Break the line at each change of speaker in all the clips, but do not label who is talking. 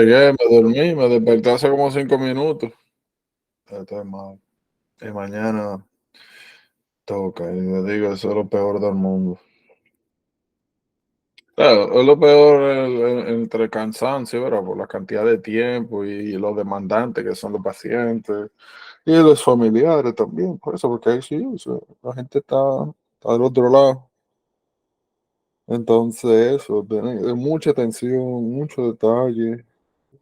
Llegué, me dormí, me desperté hace como 5 minutos. Estoy mal. Y mañana toca, y le digo, eso es lo peor del mundo. Claro, es lo peor entre cansancio, ¿verdad? Por la cantidad de tiempo y lo demandante que son los pacientes y los familiares también, por eso, porque ahí sí, o sea, la gente está del otro lado. Entonces, eso, de mucha atención, mucho detalle.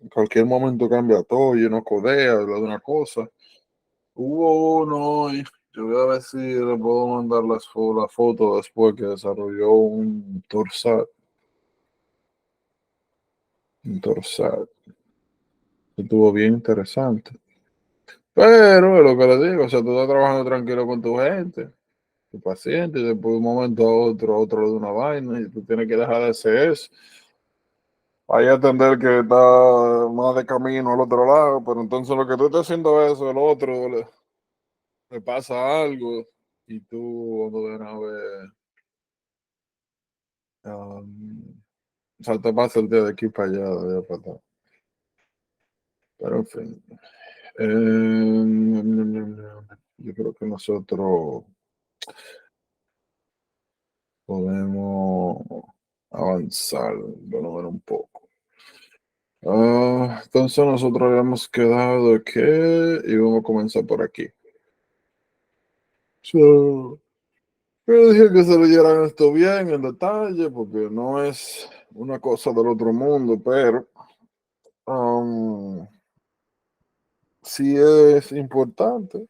En cualquier momento cambia todo y uno codea, habla de una cosa. Hubo uno, y yo voy a ver si le puedo mandar la foto después que desarrolló un torsal, que estuvo bien interesante. Pero es lo que le digo, o sea, tú estás trabajando tranquilo con tu gente, tu paciente, y después de un momento a otro le da una vaina y tú tienes que dejar de hacer eso. Hay que atender que está más de camino al otro lado, pero entonces lo que tú estás haciendo eso, el otro le pasa algo y tú cuando ven a ver, o sea, te pasa el día de aquí para allá, de allá para acá. Pero en fin, yo creo que nosotros podemos avanzar, bueno, ver un poco. Entonces nosotros habíamos quedado que íbamos a comenzar por aquí. So, yo dije que se leyeran esto bien en detalle, porque no es una cosa del otro mundo, pero um, sí es importante,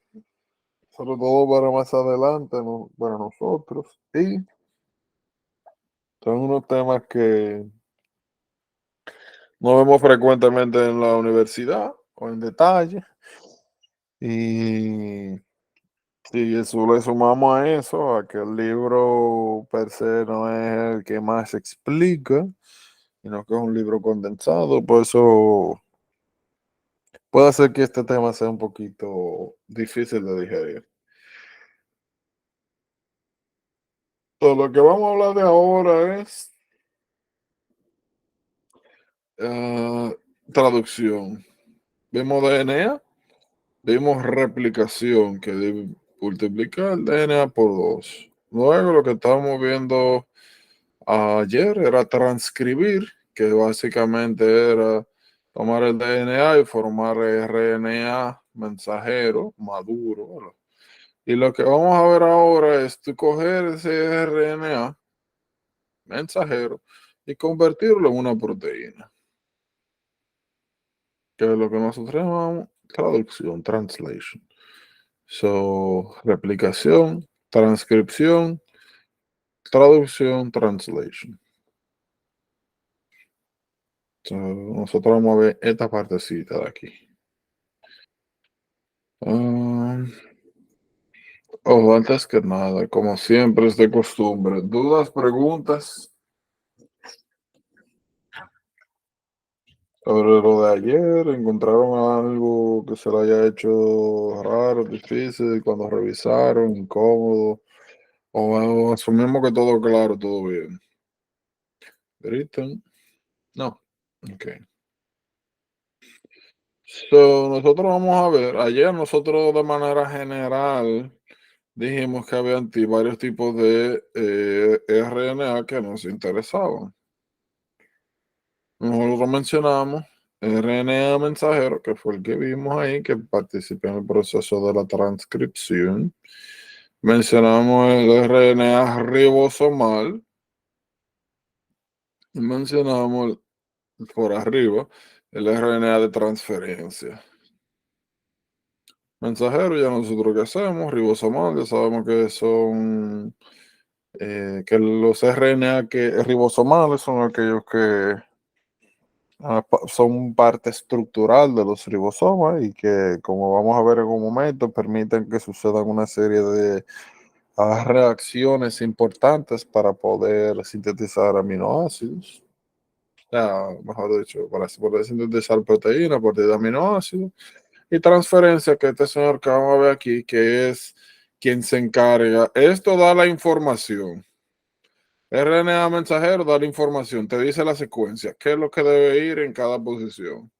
sobre todo para más adelante, para nosotros. Y son unos temas que no vemos frecuentemente en la universidad o en detalle. Y si eso le sumamos a eso, a que el libro per se no es el que más explica, sino que es un libro condensado, pues eso puede hacer que este tema sea un poquito difícil de digerir. Todo lo que vamos a hablar de ahora es ah, traducción. Vimos DNA, vimos replicación, que debe multiplicar el DNA por 2. Luego lo que estábamos viendo ayer era transcribir, que básicamente era tomar el DNA y formar RNA mensajero maduro, ¿verdad? Y lo que vamos a ver ahora es tú coger ese RNA mensajero y convertirlo en una proteína, que es lo que nosotros llamamos traducción, translation. So, replicación, transcripción, traducción, translation. So, nosotros vamos a ver esta partecita de aquí. Ah, antes que nada, como siempre es de costumbre, dudas, preguntas sobre lo de ayer. ¿Encontraron algo que se le haya hecho raro, difícil cuando revisaron, incómodo? ¿O asumimos que todo claro, todo bien? ¿Gritan? No. Ok. So, nosotros vamos a ver, ayer nosotros de manera general dijimos que había varios tipos de RNA que nos interesaban. Nosotros mencionamos RNA mensajero, que fue el que vimos ahí, que participa en el proceso de la transcripción. Mencionamos el RNA ribosomal y mencionamos por arriba el RNA de transferencia. Mensajero, ya nosotros qué hacemos, ribosomal, ya sabemos que son, que los RNA ribosomales son aquellos que son parte estructural de los ribosomas y que, como vamos a ver en un momento, permiten que sucedan una serie de reacciones importantes para poder sintetizar aminoácidos. Mejor dicho, para poder sintetizar proteínas a partir de aminoácidos. Y transferencia, que este señor que vamos a ver aquí, que es quien se encarga. Esto da la información RNA mensajero da la información, te dice la secuencia, qué es lo que debe ir en cada posición.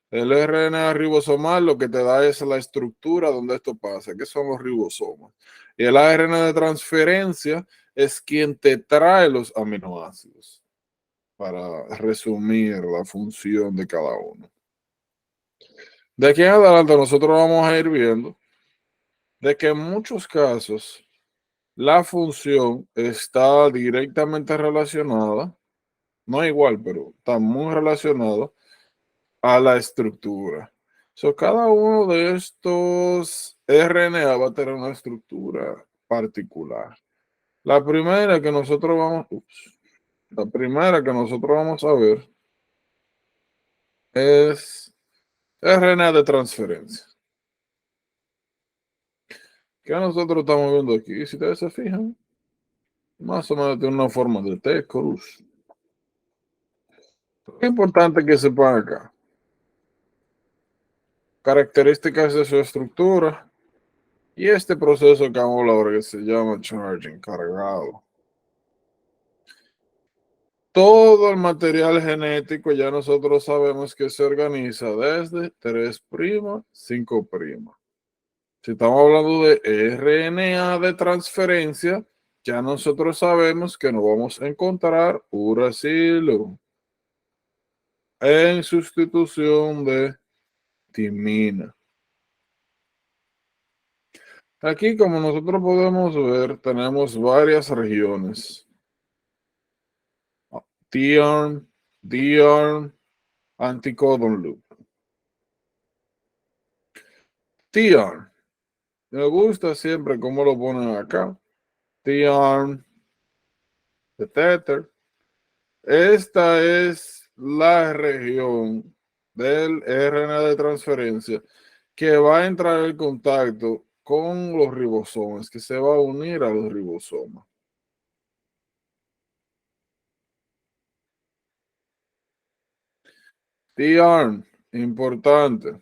El RNA ribosomal lo que te da es la estructura donde esto pasa, que son los ribosomas. Y el ARN de transferencia es quien te trae los aminoácidos, para resumir la función de cada uno. De aquí en adelante nosotros vamos a ir viendo de que en muchos casos la función está directamente relacionada, no igual, pero está muy relacionada a la estructura. So, cada uno de estos RNA va a tener una estructura particular. La primera que nosotros vamos, la primera que nosotros vamos a ver es RNA de transferencia. Que nosotros estamos viendo aquí, si ustedes se fijan, más o menos tiene una forma de T cruz. Es importante que sepan acá características de su estructura y este proceso que vamos a hablar que se llama charging, cargado. Todo el material genético ya nosotros sabemos que se organiza desde 3', 5'. Si estamos hablando de RNA de transferencia, ya nosotros sabemos que nos vamos a encontrar uracilo en sustitución de timina. Aquí, como nosotros podemos ver, tenemos varias regiones. T-arm, D-arm, anticodon loop. T-arm. Me gusta siempre cómo lo ponen acá. T-arm, the tether. Esta es la región del RNA de transferencia que va a entrar en contacto con los ribosomas, que se va a unir a los ribosomas. T-arm, importante.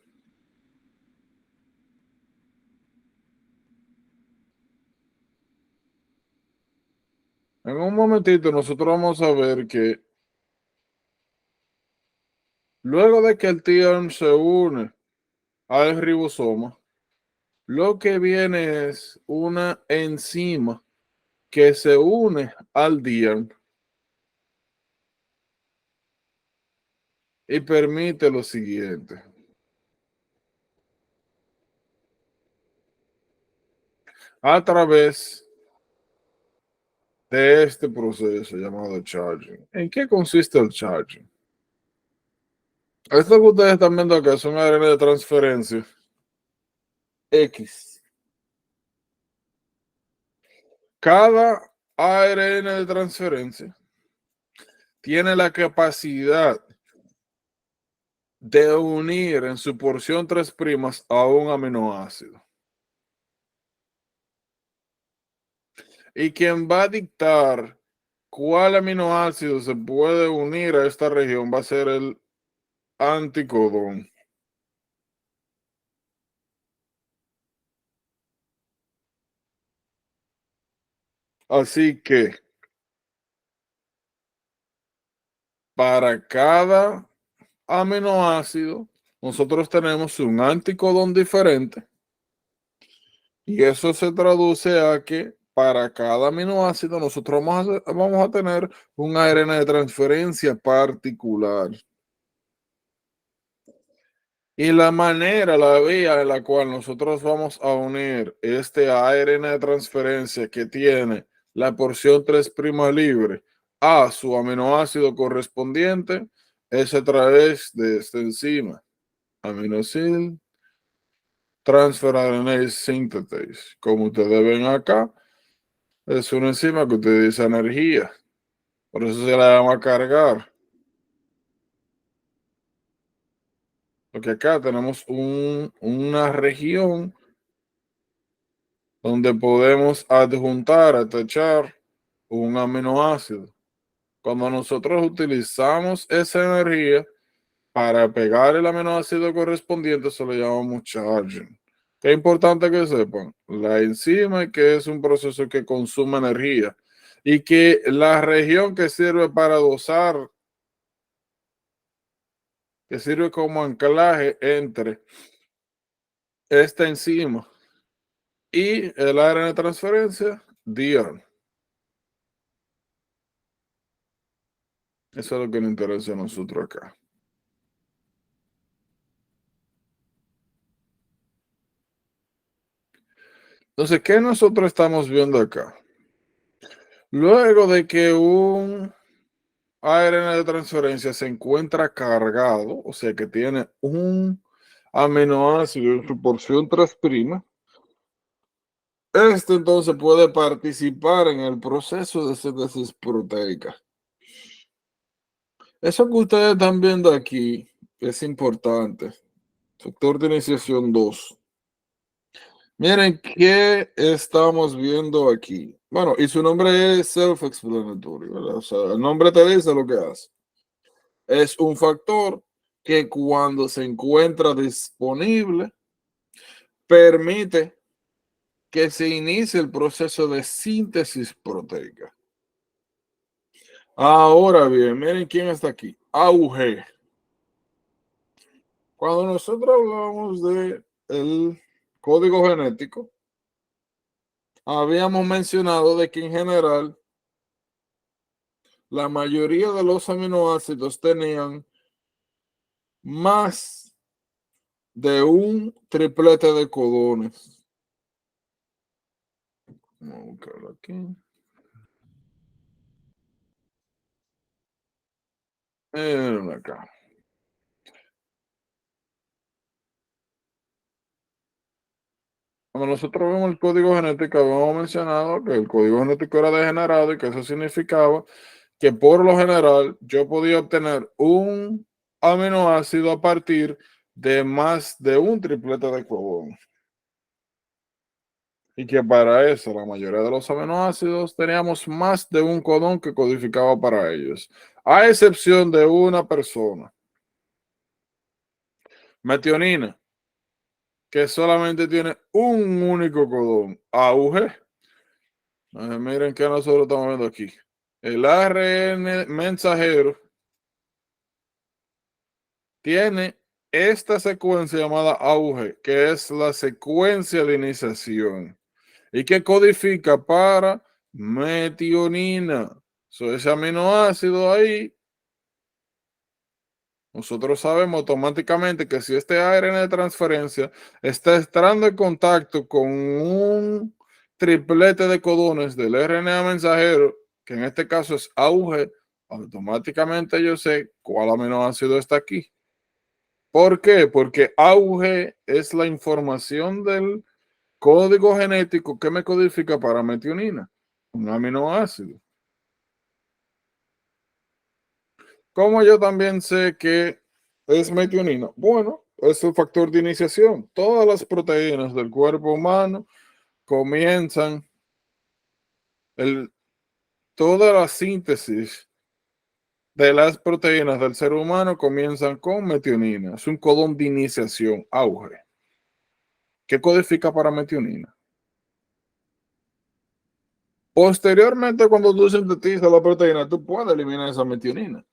En un momentito nosotros vamos a ver que luego de que el T-arm se une al ribosoma, lo que viene es una enzima que se une al D-arm y permite lo siguiente. A través de este proceso llamado charging. ¿En qué consiste el charging? Esto que ustedes están viendo acá es un ARN de transferencia X. Cada ARN de transferencia tiene la capacidad de unir en su porción 3' a un aminoácido. Y quien va a dictar cuál aminoácido se puede unir a esta región va a ser el anticodón. Así que para cada aminoácido, nosotros tenemos un anticodón diferente y eso se traduce a que para cada aminoácido nosotros vamos a tener un ARN de transferencia particular. Y la manera, la vía en la cual nosotros vamos a unir este ARN de transferencia que tiene la porción 3' libre a su aminoácido correspondiente es a través de esta enzima, aminosil transfer RNA synthetase. Como ustedes ven acá, es una enzima que utiliza energía, por eso se la llama cargar. Porque acá tenemos una región donde podemos adjuntar, atachar un aminoácido. Cuando nosotros utilizamos esa energía para pegar el aminoácido correspondiente, se lo llamamos charging. Es importante que sepan, la enzima, que es un proceso que consume energía, y que la región que sirve para dosar, que sirve como anclaje entre esta enzima y el ARN de transferencia, DIAN. Eso es lo que nos interesa a nosotros acá. Entonces, ¿qué nosotros estamos viendo acá? Luego de que un ARN de transferencia se encuentra cargado, o sea que tiene un aminoácido en su porción 3', este entonces puede participar en el proceso de síntesis proteica. Eso que ustedes están viendo aquí es importante. Factor de iniciación 2. Miren qué estamos viendo aquí. Bueno, y su nombre es self-explanatory, ¿verdad? O sea, el nombre te dice lo que hace. Es un factor que cuando se encuentra disponible permite que se inicie el proceso de síntesis proteica. Ahora bien, miren quién está aquí. AUG. Cuando nosotros hablamos de el código genético, habíamos mencionado de que en general la mayoría de los aminoácidos tenían más de un triplete de codones. Vamos a buscarlo aquí. Acá. Cuando nosotros vemos el código genético, habíamos mencionado que el código genético era degenerado y que eso significaba que por lo general yo podía obtener un aminoácido a partir de más de un triplete de codón. Y que para eso la mayoría de los aminoácidos teníamos más de un codón que codificaba para ellos, a excepción de una persona, metionina, que solamente tiene un único codón, AUG. Miren que nosotros estamos viendo aquí. El ARN mensajero tiene esta secuencia llamada AUG, que es la secuencia de iniciación y que codifica para metionina. Ese aminoácido ahí, nosotros sabemos automáticamente que si este ARN de transferencia está entrando en contacto con un triplete de codones del RNA mensajero, que en este caso es AUG, automáticamente yo sé cuál aminoácido está aquí. ¿Por qué? Porque AUG es la información del código genético que me codifica para metionina, un aminoácido. Como yo también sé que es metionina, bueno, es el factor de iniciación. Todas las proteínas del cuerpo humano comienzan, toda la síntesis de las proteínas del ser humano comienzan con metionina. Es un codón de iniciación, auge. ¿Qué codifica para metionina? Posteriormente, cuando tú sintetizas la proteína, tú puedes eliminar esa metionina.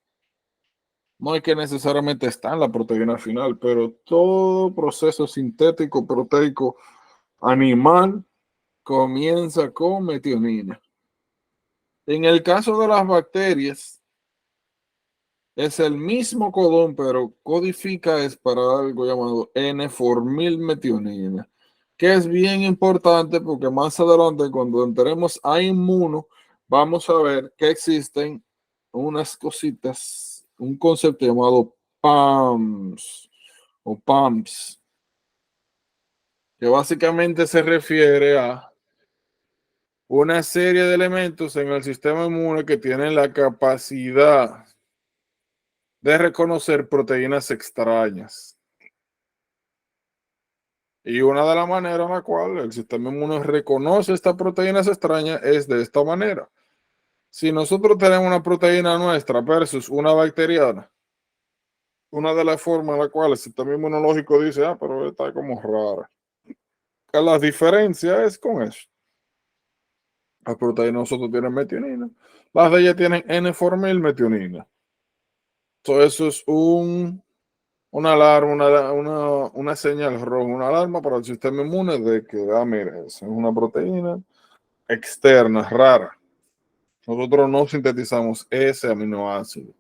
No es que necesariamente está en la proteína final, pero todo proceso sintético proteico animal comienza con metionina. En el caso de las bacterias, es el mismo codón, pero codifica es para algo llamado N-formilmetionina, que es bien importante porque más adelante, cuando entremos a inmuno, vamos a ver que existen unas cositas, un concepto llamado PAMS o PAMS, que básicamente se refiere a una serie de elementos en el sistema inmune que tienen la capacidad de reconocer proteínas extrañas. Y una de las maneras en la cual el sistema inmune reconoce estas proteínas extrañas es de esta manera. Si nosotros tenemos una proteína nuestra versus una bacteriana, una de las formas en la cual el sistema inmunológico dice, pero está como rara. La diferencia es con eso. Las proteínas de nosotros tienen metionina. Las de ellas tienen N-formilmetionina. Eso es una alarma, una señal roja, una alarma para el sistema inmune de que, mira, esa es una proteína externa, rara. Nosotros no sintetizamos ese aminoácido.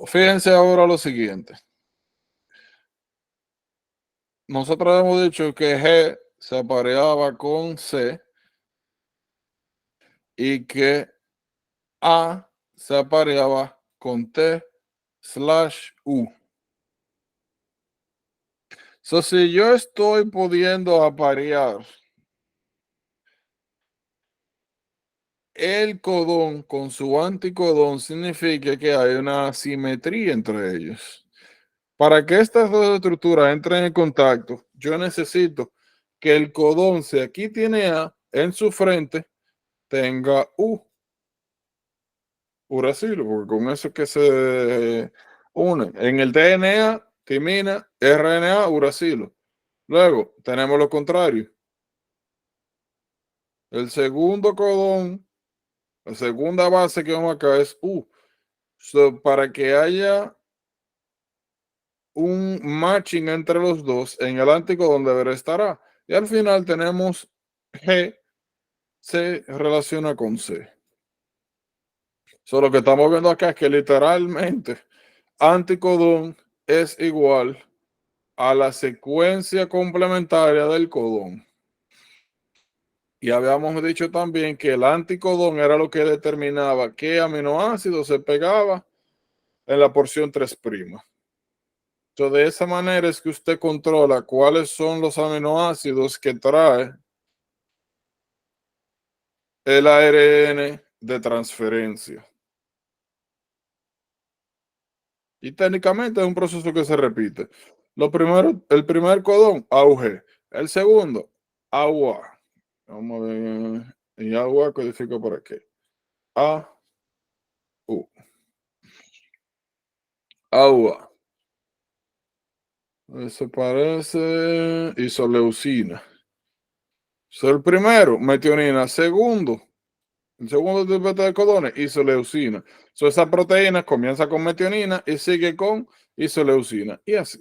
Fíjense ahora lo siguiente. Nosotros hemos dicho que G se apareaba con C y que A se apareaba con T/U. Si yo estoy pudiendo aparear el codón con su anticodón, significa que hay una asimetría entre ellos. Para que estas dos estructuras entren en contacto, yo necesito que el codón, si aquí tiene A en su frente, tenga uracilo, porque con eso es que se unen. En el DNA, timina, RNA, uracilo. Luego tenemos lo contrario. El segundo codón, la segunda base que vamos acá es U. Para que haya un matching entre los dos, en el anticodón deberá estar A. Y al final tenemos G se relaciona con C. Lo que estamos viendo acá es que literalmente anticodón es igual a la secuencia complementaria del codón. Y habíamos dicho también que el anticodón era lo que determinaba qué aminoácido se pegaba en la porción 3'. De esa manera es que usted controla cuáles son los aminoácidos que trae el ARN de transferencia. Y técnicamente es un proceso que se repite. El primer codón, AUG. El segundo, AUA. Vamos a ver. Y AUA codifica por aquí. AU. AUA. Eso parece isoleucina. El primero, metionina. El segundo tipo de codones, isoleucina. Esa proteína comienza con metionina y sigue con isoleucina. Y así.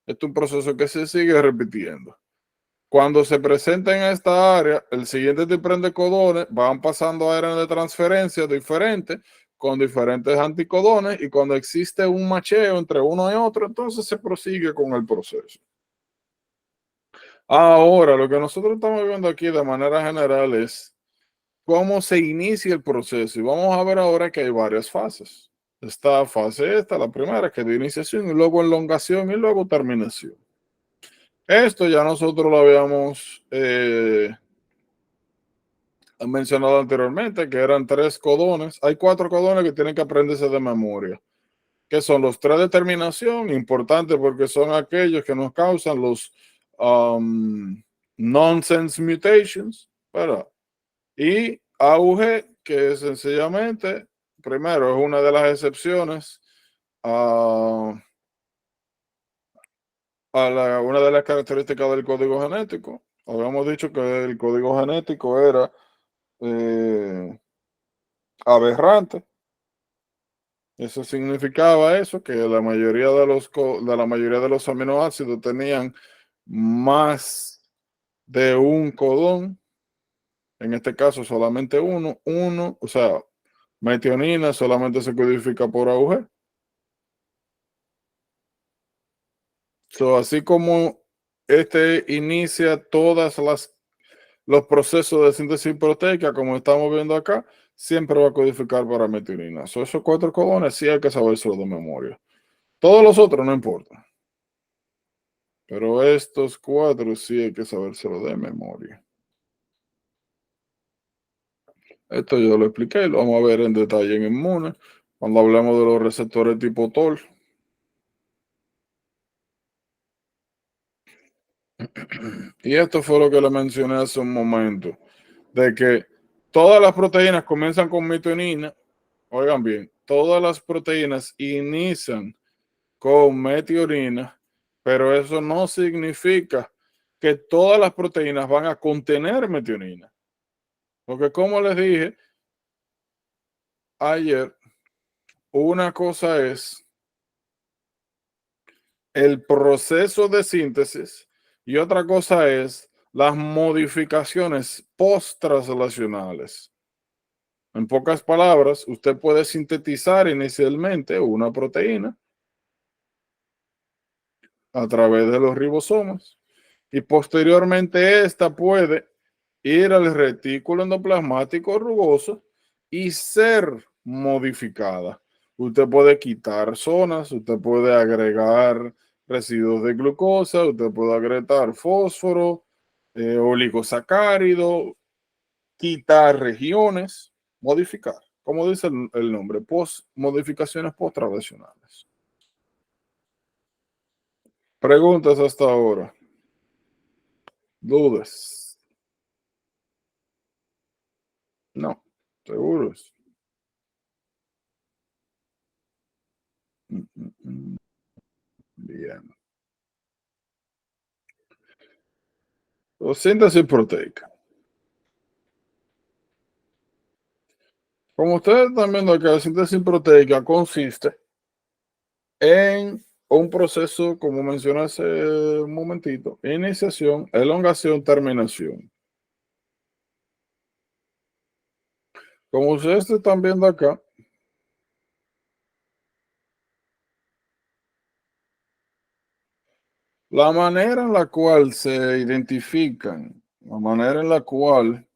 Este es un proceso que se sigue repitiendo. Cuando se presenta en esta área, el siguiente tipo de codones van pasando a áreas de transferencia diferentes, con diferentes anticodones, y cuando existe un macheo entre uno y otro, entonces se prosigue con el proceso. Ahora, lo que nosotros estamos viendo aquí de manera general es cómo se inicia el proceso. Y vamos a ver ahora que hay varias fases. Esta fase, la primera, que es de iniciación, y luego elongación, y luego terminación. Esto ya nosotros lo habíamos mencionado anteriormente, que eran 3 codones. Hay 4 codones que tienen que aprenderse de memoria, que son los 3 de terminación, importantes porque son aquellos que nos causan los nonsense mutations, ¿verdad? Y AUG, que sencillamente, primero, es una de las excepciones una de las características del código genético. Habíamos dicho que el código genético era aberrante. Eso significaba que la mayoría de los aminoácidos tenían más de un codón. En este caso solamente uno, o sea, metionina solamente se codifica por AUG. Así como inicia los procesos de síntesis proteica, como estamos viendo acá, siempre va a codificar para metionina. Esos 4 codones sí hay que sabérselo de memoria. Todos los otros no importa. Pero estos 4 sí hay que sabérselo de memoria. Esto yo lo expliqué, lo vamos a ver en detalle en inmune, cuando hablemos de los receptores tipo TOL. Y esto fue lo que le mencioné hace un momento, de que todas las proteínas comienzan con metionina. Oigan bien, todas las proteínas inician con metionina, pero eso no significa que todas las proteínas van a contener metionina. Porque como les dije ayer, una cosa es el proceso de síntesis y otra cosa es las modificaciones post-translacionales. En pocas palabras, usted puede sintetizar inicialmente una proteína a través de los ribosomas y posteriormente esta puede ir al retículo endoplasmático rugoso y ser modificada. Usted puede quitar zonas, usted puede agregar residuos de glucosa, usted puede agregar fósforo, oligosacárido, quitar regiones, modificar, como dice el nombre, modificaciones post-translacionales. Preguntas hasta ahora. ¿Dudas? No, seguros. Bien. O síntesis proteica. Como ustedes están viendo acá, la síntesis proteica consiste en un proceso, como mencioné hace un momentito, iniciación, elongación, terminación. Como ustedes están viendo acá, la manera en la cual se identifican, la manera en la cual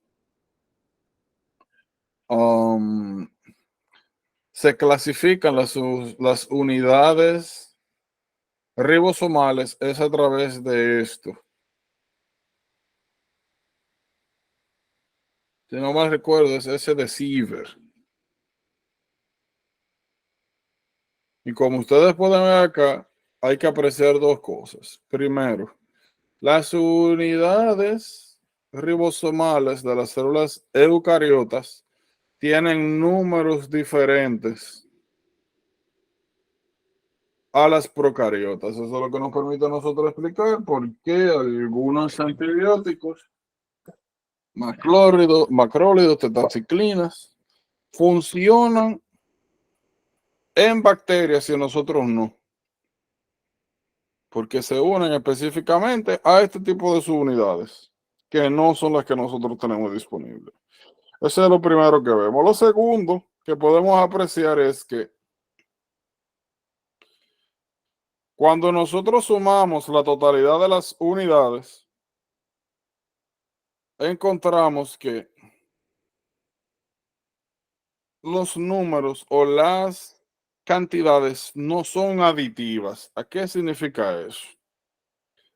se clasifican las unidades ribosomales es a través de esto. Si no mal recuerdo, es ese de Siever. Y como ustedes pueden ver acá, hay que apreciar dos cosas. Primero, las unidades ribosomales de las células eucariotas tienen números diferentes a las procariotas. Eso es lo que nos permite a nosotros explicar por qué algunos antibióticos, macrólidos, tetraciclinas, funcionan en bacterias y en nosotros no. Porque se unen específicamente a este tipo de subunidades, que no son las que nosotros tenemos disponibles. Eso es lo primero que vemos. Lo segundo que podemos apreciar es que cuando nosotros sumamos la totalidad de las unidades, encontramos que los números o las cantidades no son aditivas. ¿A qué significa eso?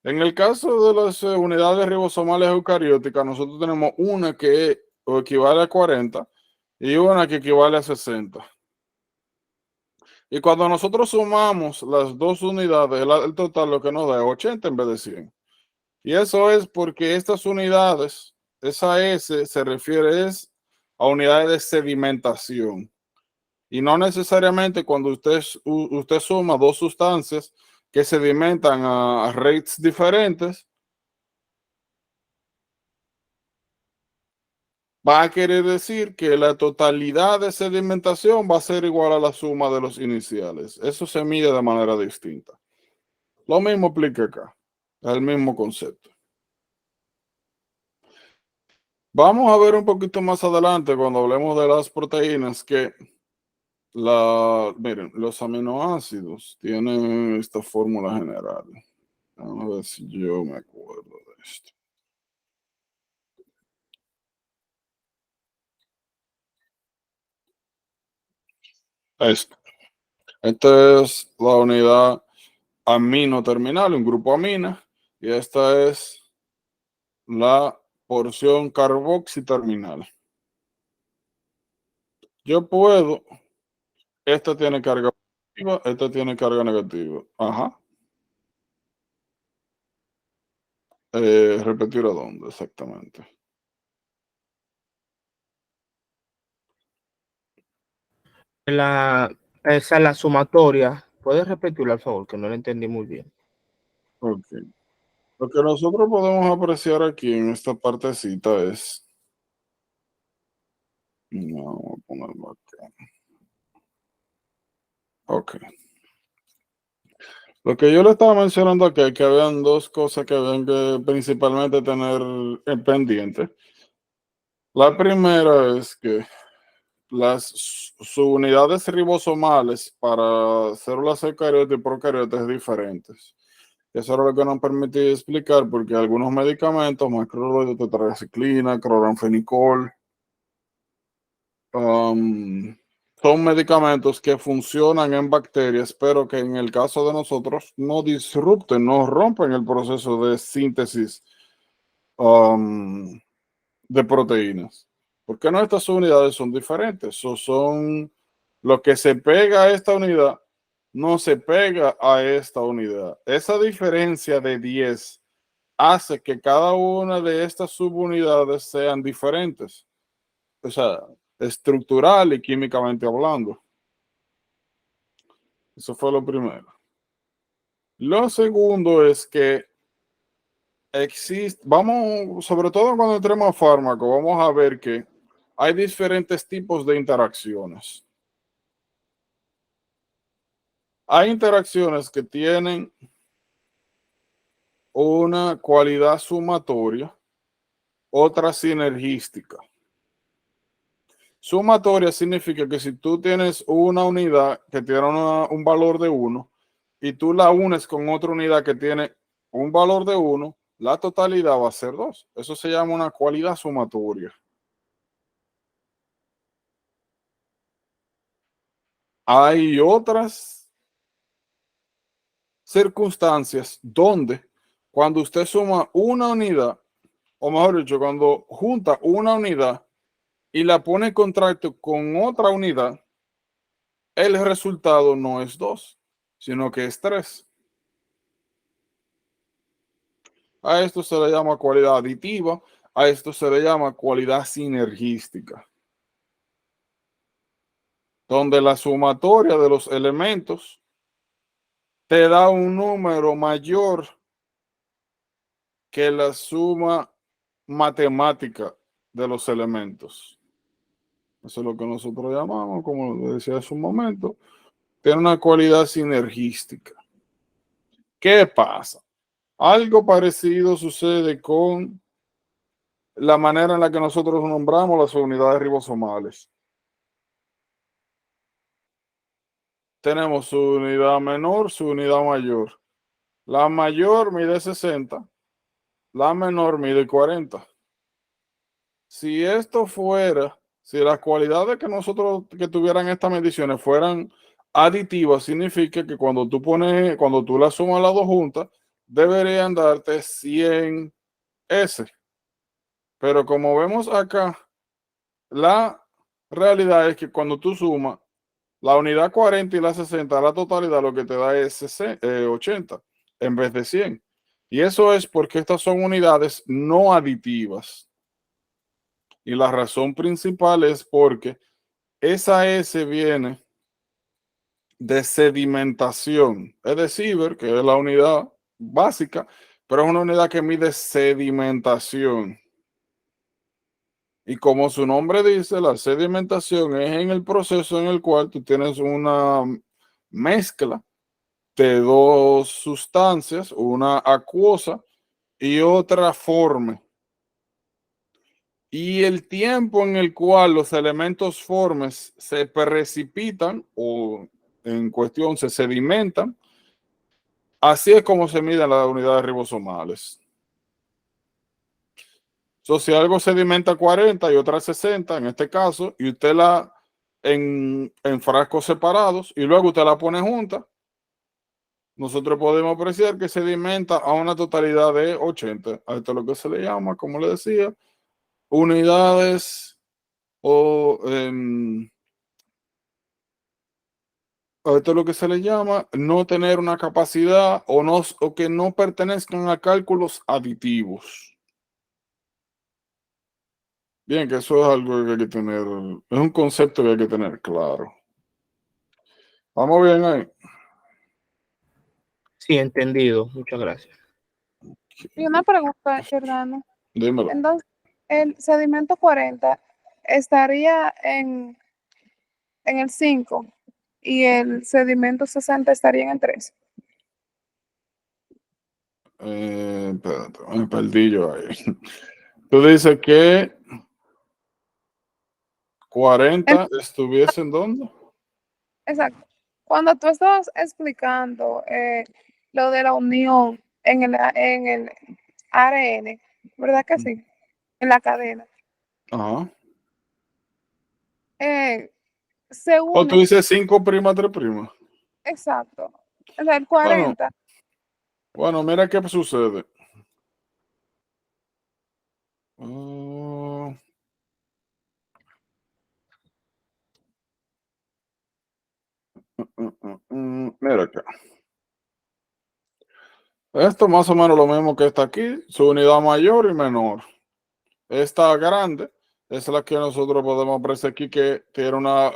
En el caso de las unidades ribosomales eucarióticas, nosotros tenemos una que equivale a 40 y una que equivale a 60. Y cuando nosotros sumamos las dos unidades, el total lo que nos da es 80 en vez de 100. Y eso es porque estas unidades, esa S se refiere a unidades de sedimentación. Y no necesariamente cuando usted suma dos sustancias que sedimentan a rates diferentes, va a querer decir que la totalidad de sedimentación va a ser igual a la suma de los iniciales. Eso se mide de manera distinta. Lo mismo aplica acá, el mismo concepto. Vamos a ver un poquito más adelante cuando hablemos de las proteínas que miren, los aminoácidos tienen esta fórmula general. Vamos a ver si yo me acuerdo de esto. Esto. Esta es la unidad amino terminal, un grupo amina, y esta es la porción carboxiterminal. Yo puedo, esta tiene carga positiva, esta tiene carga negativa. Ajá. Repetir a dónde exactamente.
Esa es la sumatoria. ¿Puedes repetirlo, al favor? Que no lo entendí muy bien.
Ok. Lo que nosotros podemos apreciar aquí en esta partecita es, no, vamos a ponerlo acá. Ok. Lo que yo le estaba mencionando aquí, que habían dos cosas que habían que principalmente tener en pendiente. La primera es que las subunidades ribosomales para células eucariotas y procariotas es diferentes. Eso era lo que nos permitía explicar porque algunos medicamentos, macrolides, tetracyclina, cloranfenicol, um, son medicamentos que funcionan en bacterias, pero que en el caso de nosotros no disrupten, no rompen el proceso de síntesis um, de proteínas. ¿Por qué no? Estas unidades son diferentes. O son lo que se pega a esta unidad, no se pega a esta unidad. Esa diferencia de 10 hace que cada una de estas subunidades sean diferentes. O sea, estructural y químicamente hablando. Eso fue lo primero. Lo segundo es que existe, vamos, sobre todo cuando entremos a fármaco, vamos a ver que hay diferentes tipos de interacciones. Hay interacciones que tienen una cualidad sumatoria, otra sinergística. Sumatoria significa que si tú tienes una unidad que tiene un valor de 1 y tú la unes con otra unidad que tiene un valor de 1, la totalidad va a ser 2. Eso se llama una cualidad sumatoria. Hay otras circunstancias donde cuando usted suma una unidad, o mejor dicho, cuando junta una unidad y la pone en contacto con otra unidad, el resultado no es 2, sino que es 3. A esto se le llama cualidad aditiva, a esto se le llama cualidad sinergística, donde la sumatoria de los elementos te da un número mayor que la suma matemática de los elementos. Eso es lo que nosotros llamamos, como decía hace un momento, tiene una cualidad sinergística. ¿Qué pasa? Algo parecido sucede con la manera en la que nosotros nombramos las unidades ribosomales. Tenemos su unidad menor, su unidad mayor. La mayor mide 60, la menor mide 40. Si esto fuera, si las cualidades que nosotros que tuvieran estas mediciones fueran aditivas, significa que cuando tú las sumas las dos juntas, deberían darte 100 S. Pero como vemos acá, la realidad es que cuando tú sumas la unidad 40 y la 60, la totalidad lo que te da es 80 en vez de 100. Y eso es porque estas son unidades no aditivas. Y la razón principal es porque esa S viene de sedimentación, es decir, que es la unidad básica, pero es una unidad que mide sedimentación. Y como su nombre dice, la sedimentación es en el proceso en el cual tú tienes una mezcla de dos sustancias, una acuosa y otra forme. Y el tiempo en el cual los elementos formes se precipitan o en cuestión se sedimentan, así es como se miden las unidades ribosomales. Si algo sedimenta 40 y otra 60, en este caso, y usted la en frascos separados y luego usted la pone junta, nosotros podemos apreciar que sedimenta a una totalidad de 80. A esto es lo que se le llama, como le decía, unidades o esto es lo que se le llama no tener una capacidad o que no pertenezcan a cálculos aditivos. Bien, que eso es algo que hay que tener, es un concepto que hay que tener claro. ¿Vamos bien ahí?
Sí, entendido. Muchas gracias. Y una pregunta, Jordano.
Dímelo.
Entonces, el sedimento 40 estaría en el 5 y el sedimento 60 estaría en el 3.
Espérate, me perdí yo ahí. Tú dices que 40 estuviese en dónde?
Exacto. Cuando tú estabas explicando lo de la unión en el ARN, ¿verdad que sí? En la cadena.
Ajá.
eh, Se
O tú
une,
dices 5 prima, 3 prima.
exacto. O sea, el
Bueno,
40,
bueno, mira qué sucede. Mm, Mira acá. Esto más o menos lo mismo que está aquí, su unidad mayor y menor. Esta grande es la que nosotros podemos apreciar aquí que tiene una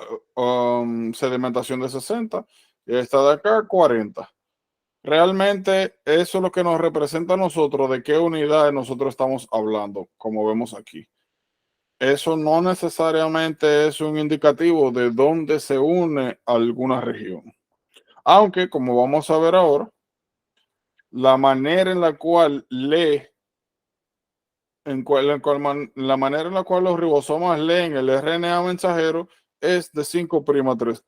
sedimentación de 60 y esta de acá 40. Realmente eso es lo que nos representa a nosotros de qué unidad nosotros estamos hablando, como vemos aquí. Eso no necesariamente es un indicativo de dónde se une alguna región. Aunque, como vamos a ver ahora, la manera en la cual la manera en la cual los ribosomas leen el RNA mensajero es de 5' a 3'.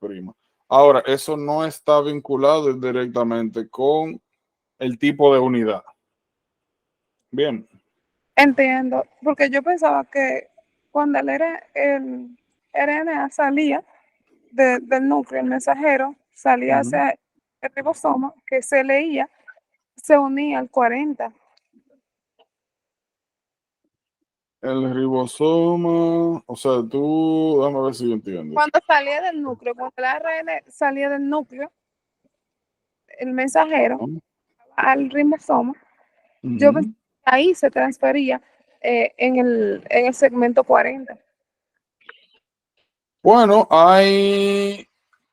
Ahora, eso no está vinculado directamente con el tipo de unidad. Bien.
entiendo, porque yo pensaba que cuando el RNA salía del núcleo, el mensajero salía
Ujú.
hacia el ribosoma, que se leía, se unía al 40.
El ribosoma, o sea, tú, déjame ver si yo entiendo.
Cuando salía del núcleo, cuando el ARN salía del núcleo, el mensajero
¿No?
al ribosoma, yo pensaba
Ujú.
que ahí se transfería en el segmento 40.
Bueno, hay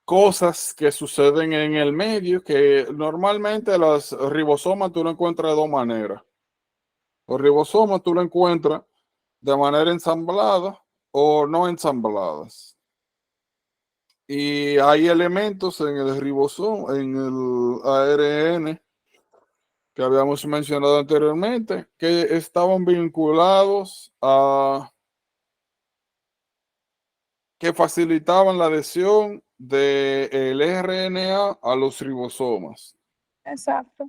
cosas que suceden en el medio que normalmente las ribosomas tú lo encuentras de dos maneras. Los ribosomas tú lo encuentras de manera ensamblada o no ensambladas. Y hay elementos en el ribosoma, en el ARN que habíamos mencionado anteriormente, que estaban vinculados a que facilitaban la adhesión del RNA a los ribosomas.
Exacto.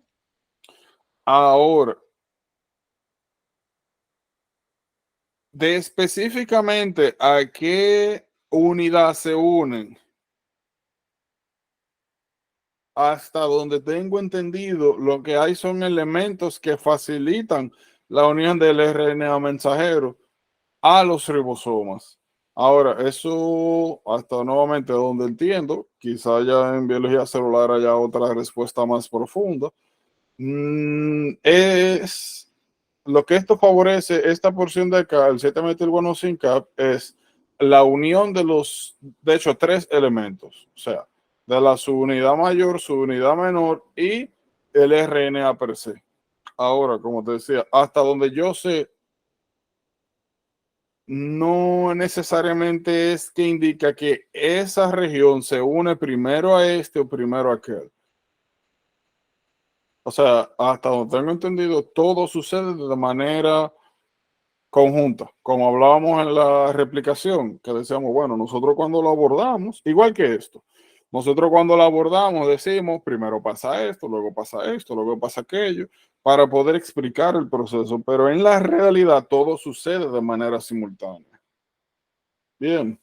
Ahora, de específicamente a qué unidad se unen, hasta donde tengo entendido, lo que hay son elementos que facilitan la unión del RNA mensajero a los ribosomas. Ahora, eso hasta nuevamente donde entiendo, quizá ya en biología celular haya otra respuesta más profunda, es lo que esto favorece, esta porción de acá, el 7-metilguanosin-Cap, es la unión de los, de hecho, tres elementos, o sea, de la subunidad mayor, subunidad menor y el RNA per se. Ahora, como te decía, hasta donde yo sé, no necesariamente es que indica que esa región se une primero a este o primero a aquel. O sea, hasta donde tengo entendido, todo sucede de manera conjunta, como hablábamos en la replicación, que decíamos, bueno, nosotros cuando lo abordamos, igual que esto, nosotros cuando lo abordamos decimos, primero pasa esto, luego pasa aquello, para poder explicar el proceso, pero en la realidad todo sucede de manera simultánea. Bien.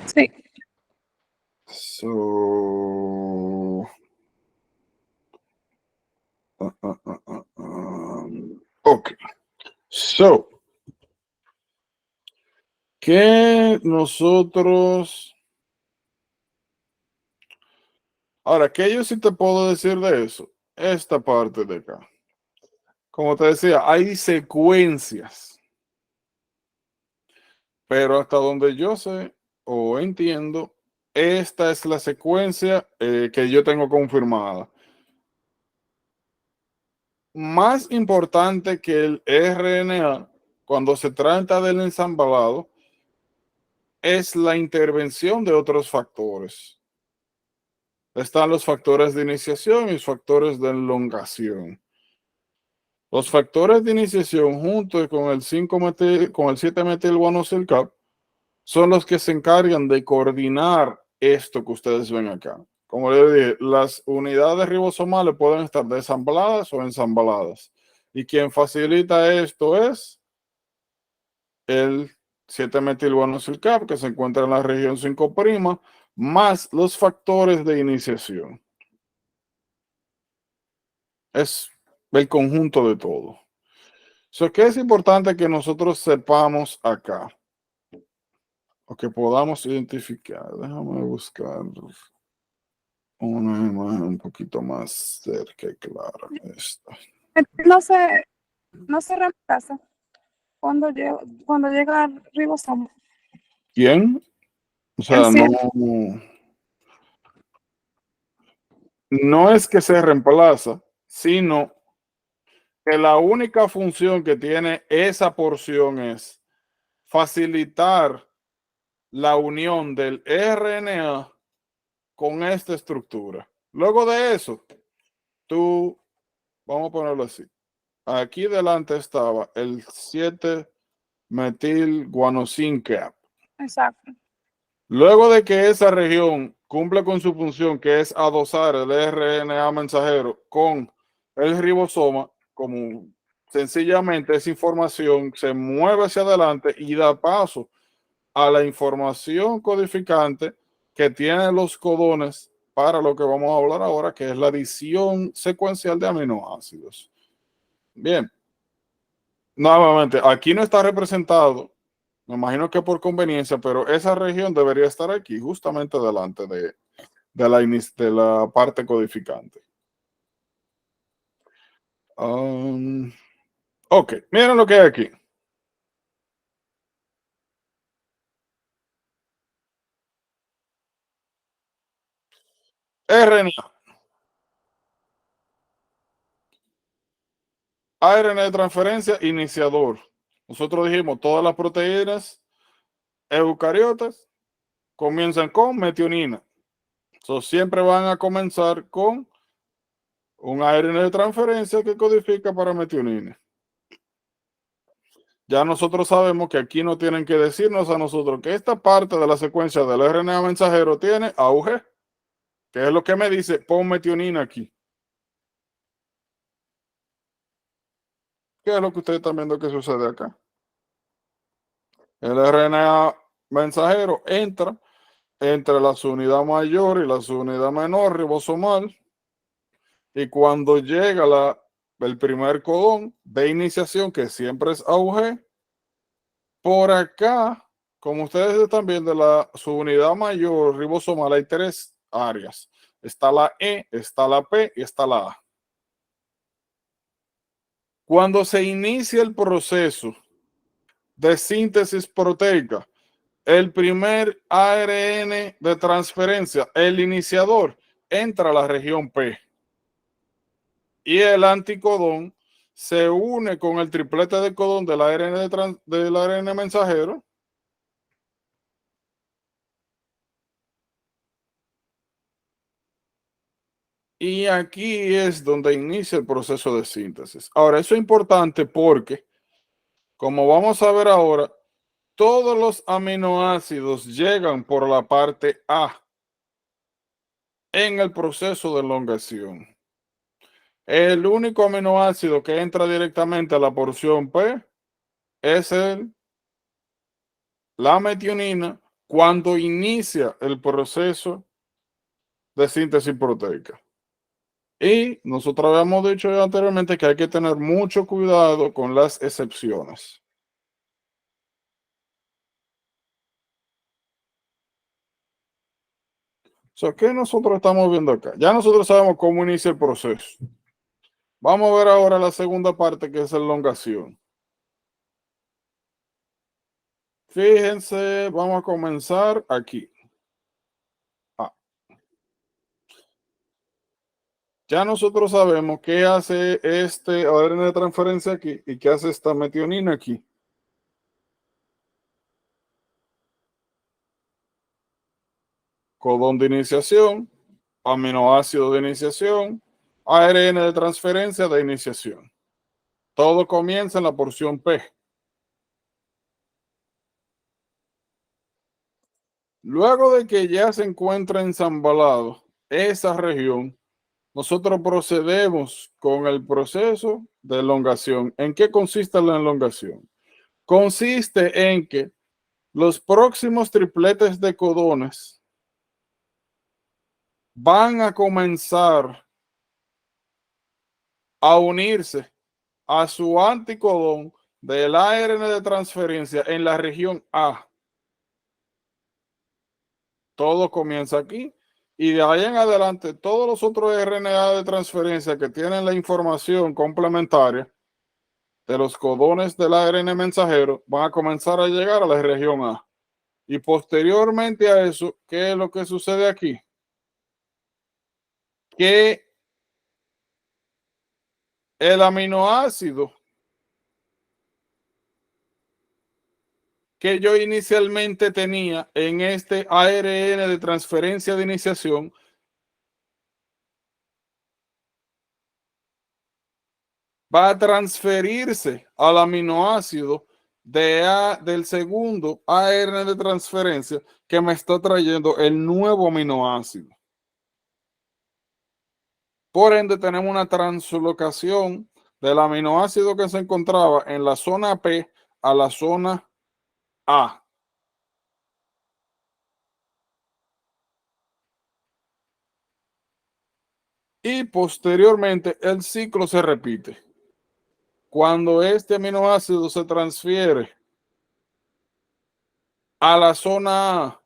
Sí.
So, ok. So, ¿qué nosotros... Ahora, ¿qué yo sí te puedo decir de eso? Esta parte de acá. Como te decía, hay secuencias, pero hasta donde yo sé o entiendo, esta es la secuencia que yo tengo confirmada. más importante que el RNA cuando se trata del ensamblado es la intervención de otros factores. Están los factores de iniciación y los factores de elongación. Los factores de iniciación junto con el 7-metilguanosilcap son los que se encargan de coordinar esto que ustedes ven acá. Como les dije, las unidades ribosomales pueden estar desambladas o ensambladas. Y quien facilita esto es el 7-metilguanosilcap, que se encuentra en la región 5', más los factores de iniciación. Es el conjunto de todo. ¿Qué es importante que nosotros sepamos acá? O que podamos identificar. Déjame buscar una imagen un poquito más cerca y clara. Esta.
No se, no se reemplaza cuando llega al ribosoma.
¿Quién? O
El
sea,
cien,
no es que se reemplaza, sino que la única función que tiene esa porción es facilitar la unión del RNA con esta estructura. Luego de eso, vamos a ponerlo así. Aquí delante estaba el 7-metilguanosincap.
exacto.
Luego de que esa región cumple con su función, que es adosar el RNA mensajero con el ribosoma, como sencillamente esa información se mueve hacia adelante y da paso a la información codificante que tienen los codones para lo que vamos a hablar ahora, que es la adición secuencial de aminoácidos. Bien, nuevamente, aquí no está representado, me imagino que por conveniencia, pero esa región debería estar aquí, justamente delante de la parte codificante. Ok, miren lo que hay aquí. RNA. ARN de transferencia iniciador. Nosotros dijimos todas las proteínas eucariotas comienzan con metionina. Siempre van a comenzar con un ARN de transferencia que codifica para metionina. Ya nosotros sabemos que aquí no tienen que decirnos a nosotros que esta parte de la secuencia del RNA mensajero tiene auge, que es lo que me dice, pon metionina aquí. ¿Qué es lo que ustedes están viendo que sucede acá? El RNA mensajero entra entre la unidad mayor y la unidad menor ribosomal, y cuando llega el primer codón de iniciación, que siempre es auge, por acá, como ustedes están viendo, la subunidad mayor ribosomal hay tres áreas. Está la E, está la P y está la A. Cuando se inicia el proceso de síntesis proteica, el primer ARN de transferencia, el iniciador, entra a la región P. Y el anticodón se une con el triplete de codón del ARN mensajero. Y aquí es donde inicia el proceso de síntesis. Ahora, eso es importante porque, como vamos a ver ahora, todos los aminoácidos llegan por la parte A en el proceso de elongación. El único aminoácido que entra directamente a la porción P es la metionina cuando inicia el proceso de síntesis proteica. Y nosotros habíamos dicho anteriormente que hay que tener mucho cuidado con las excepciones. ¿Qué nosotros estamos viendo acá? Ya nosotros sabemos cómo inicia el proceso. Vamos a ver ahora la segunda parte, que es la elongación. Fíjense, vamos a comenzar aquí. Ya nosotros sabemos qué hace este ARN de transferencia aquí y qué hace esta metionina aquí. Codón de iniciación, aminoácido de iniciación, ARN de transferencia de iniciación. Todo comienza en la porción P. Luego de que ya se encuentra ensamblado esa región, nosotros procedemos con el proceso de elongación. ¿En qué consiste la elongación? Consiste en que los próximos tripletes de codones van a comenzar a unirse a su anticodón del ARN de transferencia en la región A. Todo comienza aquí y de ahí en adelante todos los otros RNA de transferencia que tienen la información complementaria de los codones del ARN mensajero van a comenzar a llegar a la región A. Y posteriormente a eso, ¿qué es lo que sucede aquí? Que el aminoácido que yo inicialmente tenía en este ARN de transferencia de iniciación va a transferirse al aminoácido del segundo ARN de transferencia que me está trayendo el nuevo aminoácido. Por ende, tenemos una translocación del aminoácido que se encontraba en la zona P a la zona A. Y posteriormente el ciclo se repite. Cuando este aminoácido se transfiere a la zona A,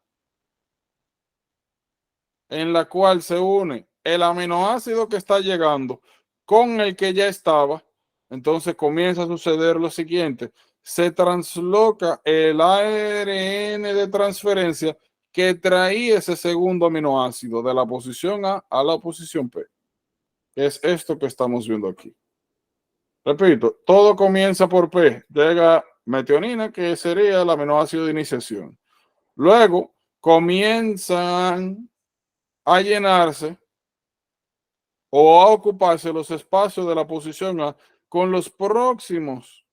en la cual se une el aminoácido que está llegando con el que ya estaba, entonces comienza a suceder lo siguiente: se transloca el ARN de transferencia que traía ese segundo aminoácido de la posición A la posición P. Es esto que estamos viendo aquí. Repito, todo comienza por P, llega metionina, que sería el aminoácido de iniciación. Luego comienzan a llenarse o a ocuparse los espacios de la posición A con los próximos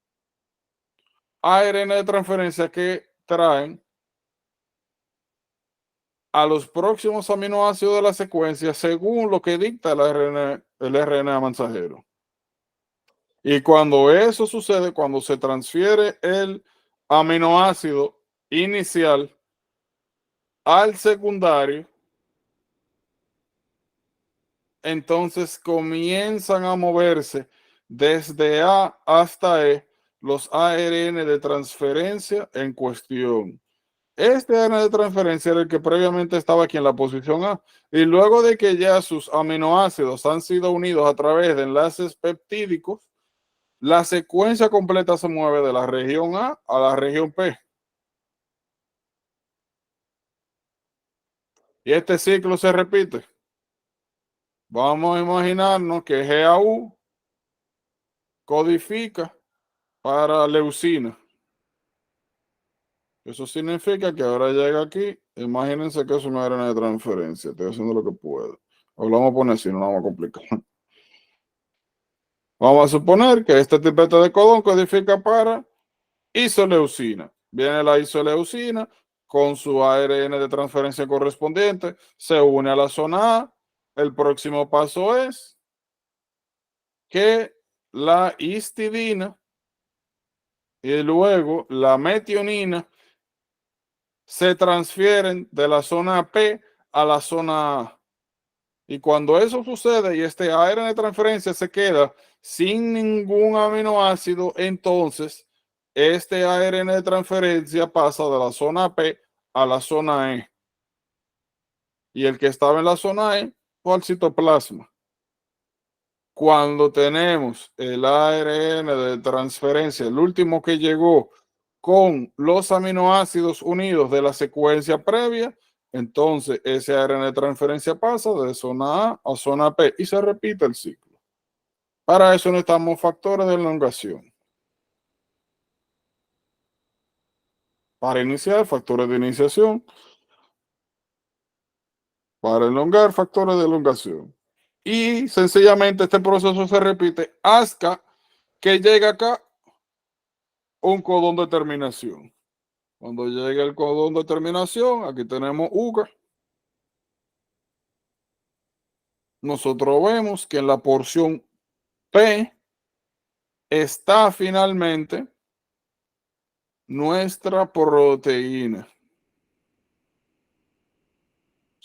ARN de transferencia que traen a los próximos aminoácidos de la secuencia según lo que dicta el RNA mensajero. Y cuando eso sucede, cuando se transfiere el aminoácido inicial al secundario, entonces comienzan a moverse desde A hasta E los ARN de transferencia en cuestión. Este ARN de transferencia era el que previamente estaba aquí en la posición A, y luego de que ya sus aminoácidos han sido unidos a través de enlaces peptídicos, la secuencia completa se mueve de la región A a la región P. Y este ciclo se repite. Vamos a imaginarnos que GAU codifica para leucina. Eso significa que ahora llega aquí. Imagínense que es una ARN de transferencia. Estoy haciendo lo que puedo. O lo vamos a poner así, no lo vamos a complicar. Vamos a suponer que este tipete de codón codifica para isoleucina. Viene la isoleucina con su ARN de transferencia correspondiente, se une a la zona A. El próximo paso es que la histidina y luego la metionina se transfieren de la zona P a la zona A. Y cuando eso sucede y este ARN de transferencia se queda sin ningún aminoácido, entonces este ARN de transferencia pasa de la zona P a la zona E. Y el que estaba en la zona E fue al citoplasma. Cuando tenemos el ARN de transferencia, el último que llegó con los aminoácidos unidos de la secuencia previa, Entonces, ese ARN de transferencia pasa de zona A zona P y se repite el ciclo. Para eso necesitamos factores de elongación. Para iniciar, factores de iniciación. Para elongar, factores de elongación. Y sencillamente este proceso se repite hasta que llega acá un codón de terminación. Cuando llegue el codón de terminación, aquí tenemos UCA. Nosotros vemos que en la porción P está finalmente nuestra proteína.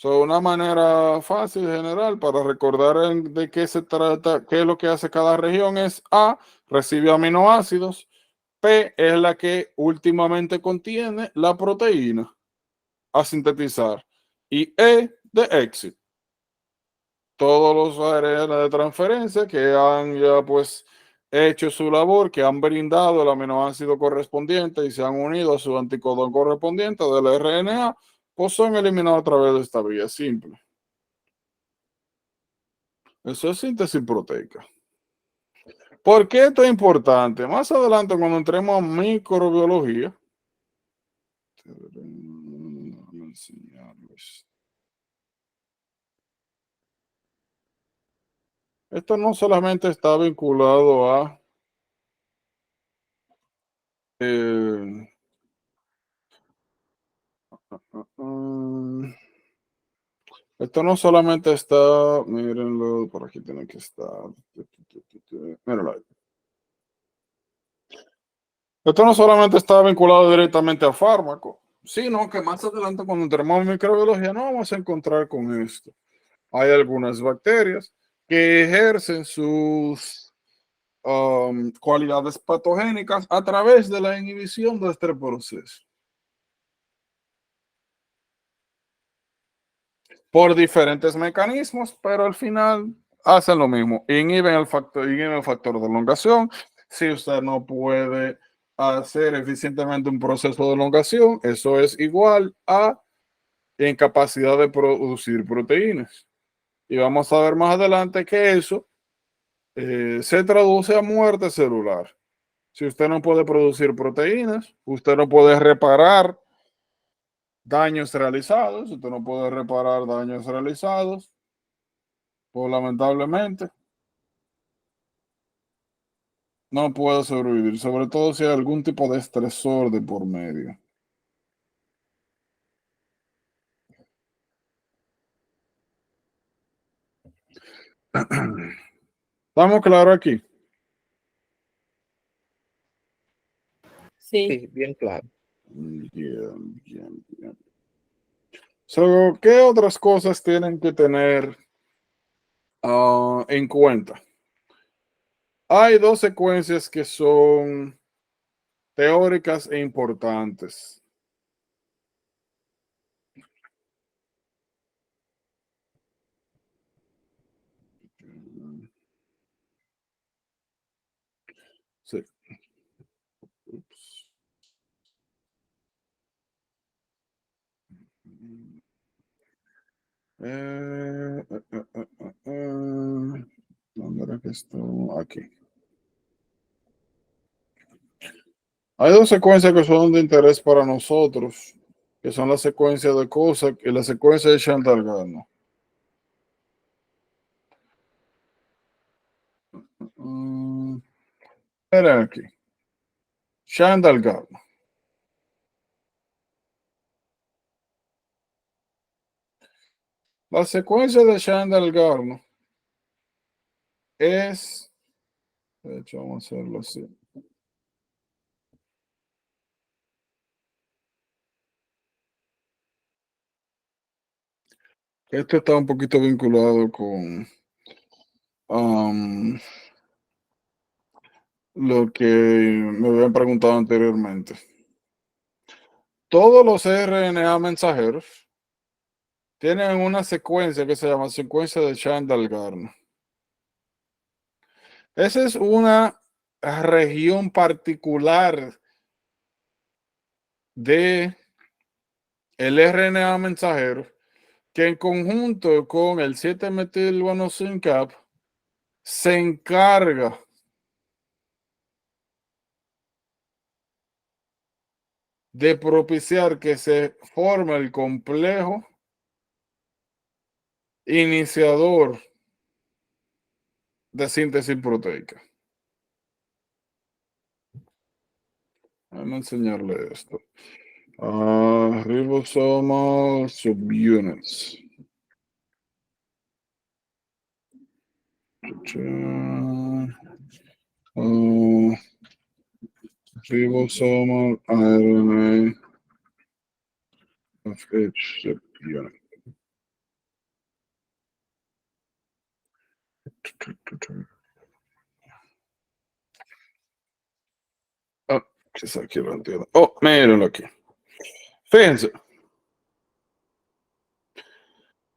Una manera fácil, general, para recordar de qué se trata, qué es lo que hace cada región es A, recibe aminoácidos, P es la que últimamente contiene la proteína a sintetizar y E de éxito. Todos los ARN de transferencia que han ya pues hecho su labor, que han brindado el aminoácido correspondiente y se han unido a su anticodón correspondiente del RNA, pues son eliminados a través de esta vía simple. Eso es síntesis proteica. ¿Por qué esto es importante? Más adelante, cuando entremos a microbiología, esto no solamente está vinculado a esto no solamente está, mírenlo, por aquí tiene que estar. Mírenlo ahí. Esto no solamente está vinculado directamente a fármacos, sino que más adelante cuando entremos en microbiología no vamos a encontrar con esto. Hay algunas bacterias que ejercen sus cualidades patogénicas a través de la inhibición de este proceso. Por diferentes mecanismos, pero al final hacen lo mismo. Inhiben el factor de elongación. Si usted no puede hacer eficientemente un proceso de elongación, eso es igual a incapacidad de producir proteínas. Y vamos a ver más adelante que eso se traduce a muerte celular. Si usted no puede producir proteínas, usted no puede reparar daños realizados, usted no puede reparar daños realizados, pues lamentablemente no puede sobrevivir, sobre todo si hay algún tipo de estresor de por medio. ¿Estamos claros aquí?
Sí, bien claro.
Bien, bien, bien. So, ¿qué otras cosas tienen que tener en cuenta? Hay dos secuencias que son teóricas e importantes. Sí. Ups. ¿Dónde era que esto? Aquí. Hay dos secuencias que son de interés para nosotros, que son la secuencia de Kozak y la secuencia de Chantal-Gano. Miren aquí. Chantal-Gano. La secuencia de Chantal-Gano es, de hecho, vamos a hacerlo así. Esto está un poquito vinculado con lo que me habían preguntado anteriormente. Todos los RNA mensajeros tienen una secuencia que se llama secuencia de Chantal-Gano. Esa es una región particular de el RNA mensajero, que en conjunto con el 7-metilguanosine-Cap se encarga de propiciar que se forme el complejo iniciador de síntesis proteica. Vamos a enseñarle esto. Ribosomal subunits. Ribosomal RNA of each subunit. Oh, quizá aquí lo entiendo. Oh, mírenlo aquí. Fíjense.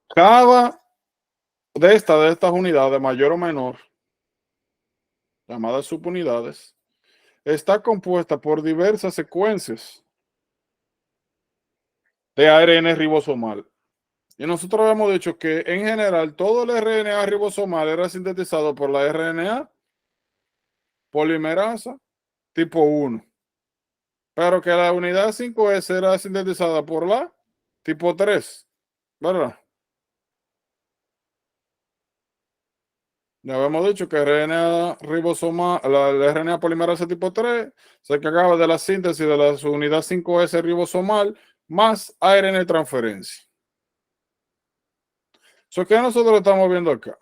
Cada de estas unidades, mayor o menor, llamadas subunidades, está compuesta por diversas secuencias de ARN ribosomal. Y nosotros habíamos dicho que en general todo el RNA ribosomal era sintetizado por la RNA polimerasa tipo 1, pero que la unidad 5S era sintetizada por la tipo 3, ¿verdad? Ya habíamos dicho que RNA ribosomal, la RNA polimerasa tipo 3 se encargaba de la síntesis de la unidad 5S ribosomal más ARN transferencia. Eso que nosotros estamos viendo acá.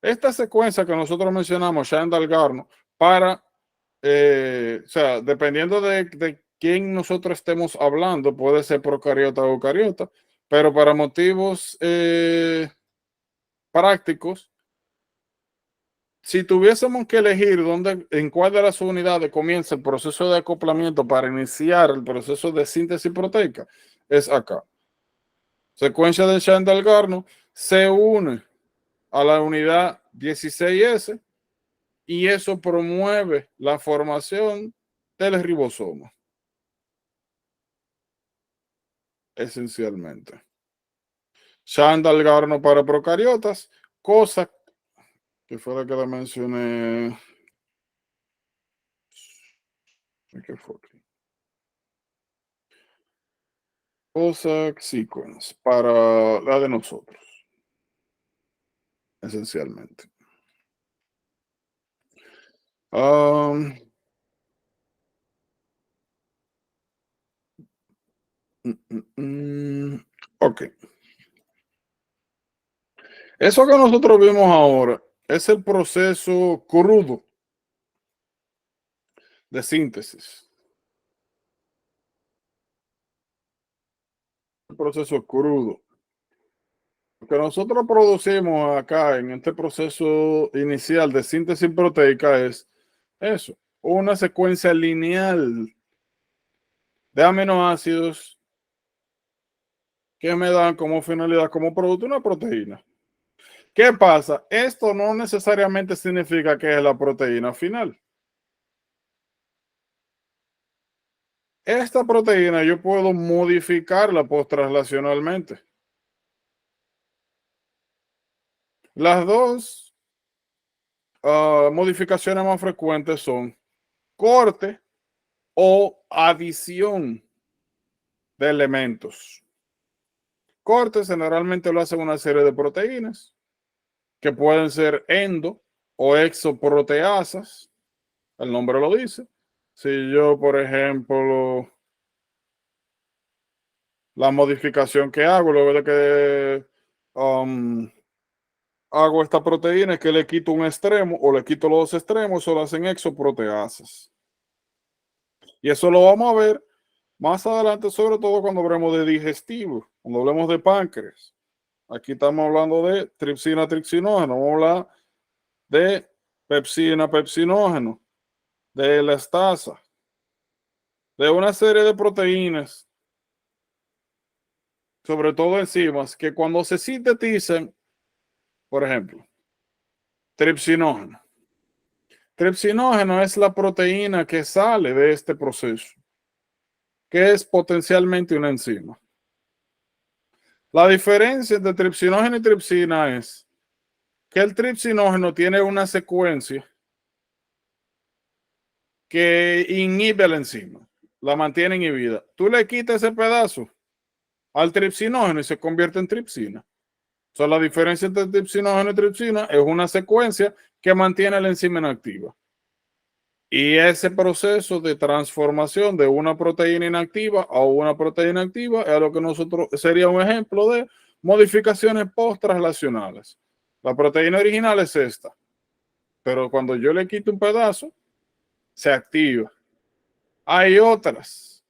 Esta secuencia que nosotros mencionamos, Shine-Dalgarno, para, o sea, dependiendo de quién nosotros estemos hablando, puede ser procariota o eucariota, pero para motivos prácticos, si tuviésemos que elegir en cuál de las unidades comienza el proceso de acoplamiento para iniciar el proceso de síntesis proteica, es acá. Secuencia de Shine-Dalgarno se une a la unidad 16S y eso promueve la formación del ribosoma, esencialmente. Shine-Dalgarno para procariotas, cosa que fue la que le mencioné. ¿Qué fue? Cossack Sequence para la de nosotros, esencialmente. Ok. Eso que nosotros vimos ahora es el proceso crudo de síntesis. El proceso crudo. Lo que nosotros producimos acá en este proceso inicial de síntesis proteica es eso, una secuencia lineal de aminoácidos que me dan como finalidad, como producto, una proteína. ¿Qué pasa? Esto no necesariamente significa que es la proteína final. Esta proteína yo puedo modificarla post-translacionalmente. Las dos modificaciones más frecuentes son corte o adición de elementos. Cortes generalmente lo hacen una serie de proteínas que pueden ser endo o exoproteasas, el nombre lo dice. Si yo, por ejemplo, la modificación que hago luego de que hago esta proteína es que le quito un extremo o le quito los dos extremos, eso lo hacen exoproteasas. Y eso lo vamos a ver más adelante, sobre todo cuando hablemos de digestivo, cuando hablemos de páncreas. Aquí estamos hablando de tripsina, tripsinógeno, vamos a hablar de pepsina, pepsinógeno, de elastasa, de una serie de proteínas, sobre todo enzimas, que cuando se sintetizan, por ejemplo, tripsinógeno. Tripsinógeno es la proteína que sale de este proceso, que es potencialmente una enzima. La diferencia entre tripsinógeno y tripsina es que el tripsinógeno tiene una secuencia que inhibe la enzima, la mantiene inhibida. Tú le quitas ese pedazo al tripsinógeno y se convierte en tripsina. O sea, la diferencia entre tripsinógeno y tripsina es una secuencia que mantiene la enzima inactiva. Y ese proceso de transformación de una proteína inactiva a una proteína activa es lo que nosotros sería un ejemplo de modificaciones post-translacionales. La proteína original es esta, pero cuando yo le quito un pedazo, se activa. Hay otras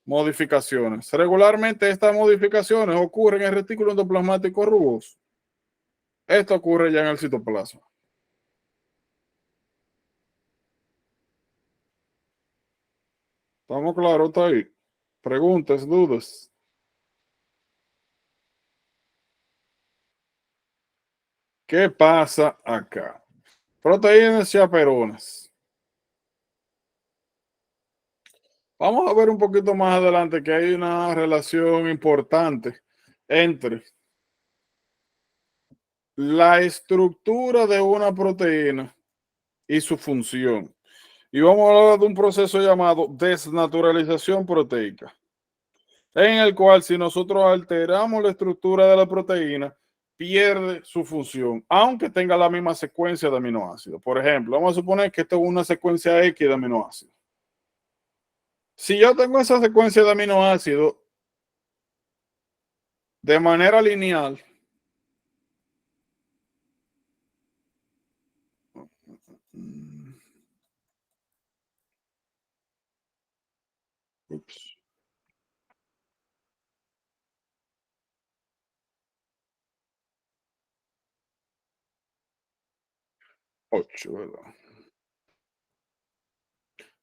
modificaciones. Regularmente estas modificaciones ocurren en el retículo endoplasmático rugoso. Esto ocurre ya en el citoplasma. ¿Estamos claros? ¿Está ahí? Preguntas, dudas. ¿Qué pasa acá? Proteínas chaperonas. Vamos a ver un poquito más adelante que hay una relación importante entre la estructura de una proteína y su función. Y vamos a hablar de un proceso llamado desnaturalización proteica, en el cual si nosotros alteramos la estructura de la proteína, pierde su función, aunque tenga la misma secuencia de aminoácidos. Por ejemplo, vamos a suponer que esto es una secuencia X de aminoácidos. Si yo tengo esa secuencia de aminoácidos de manera lineal, ups, 8, ¿verdad?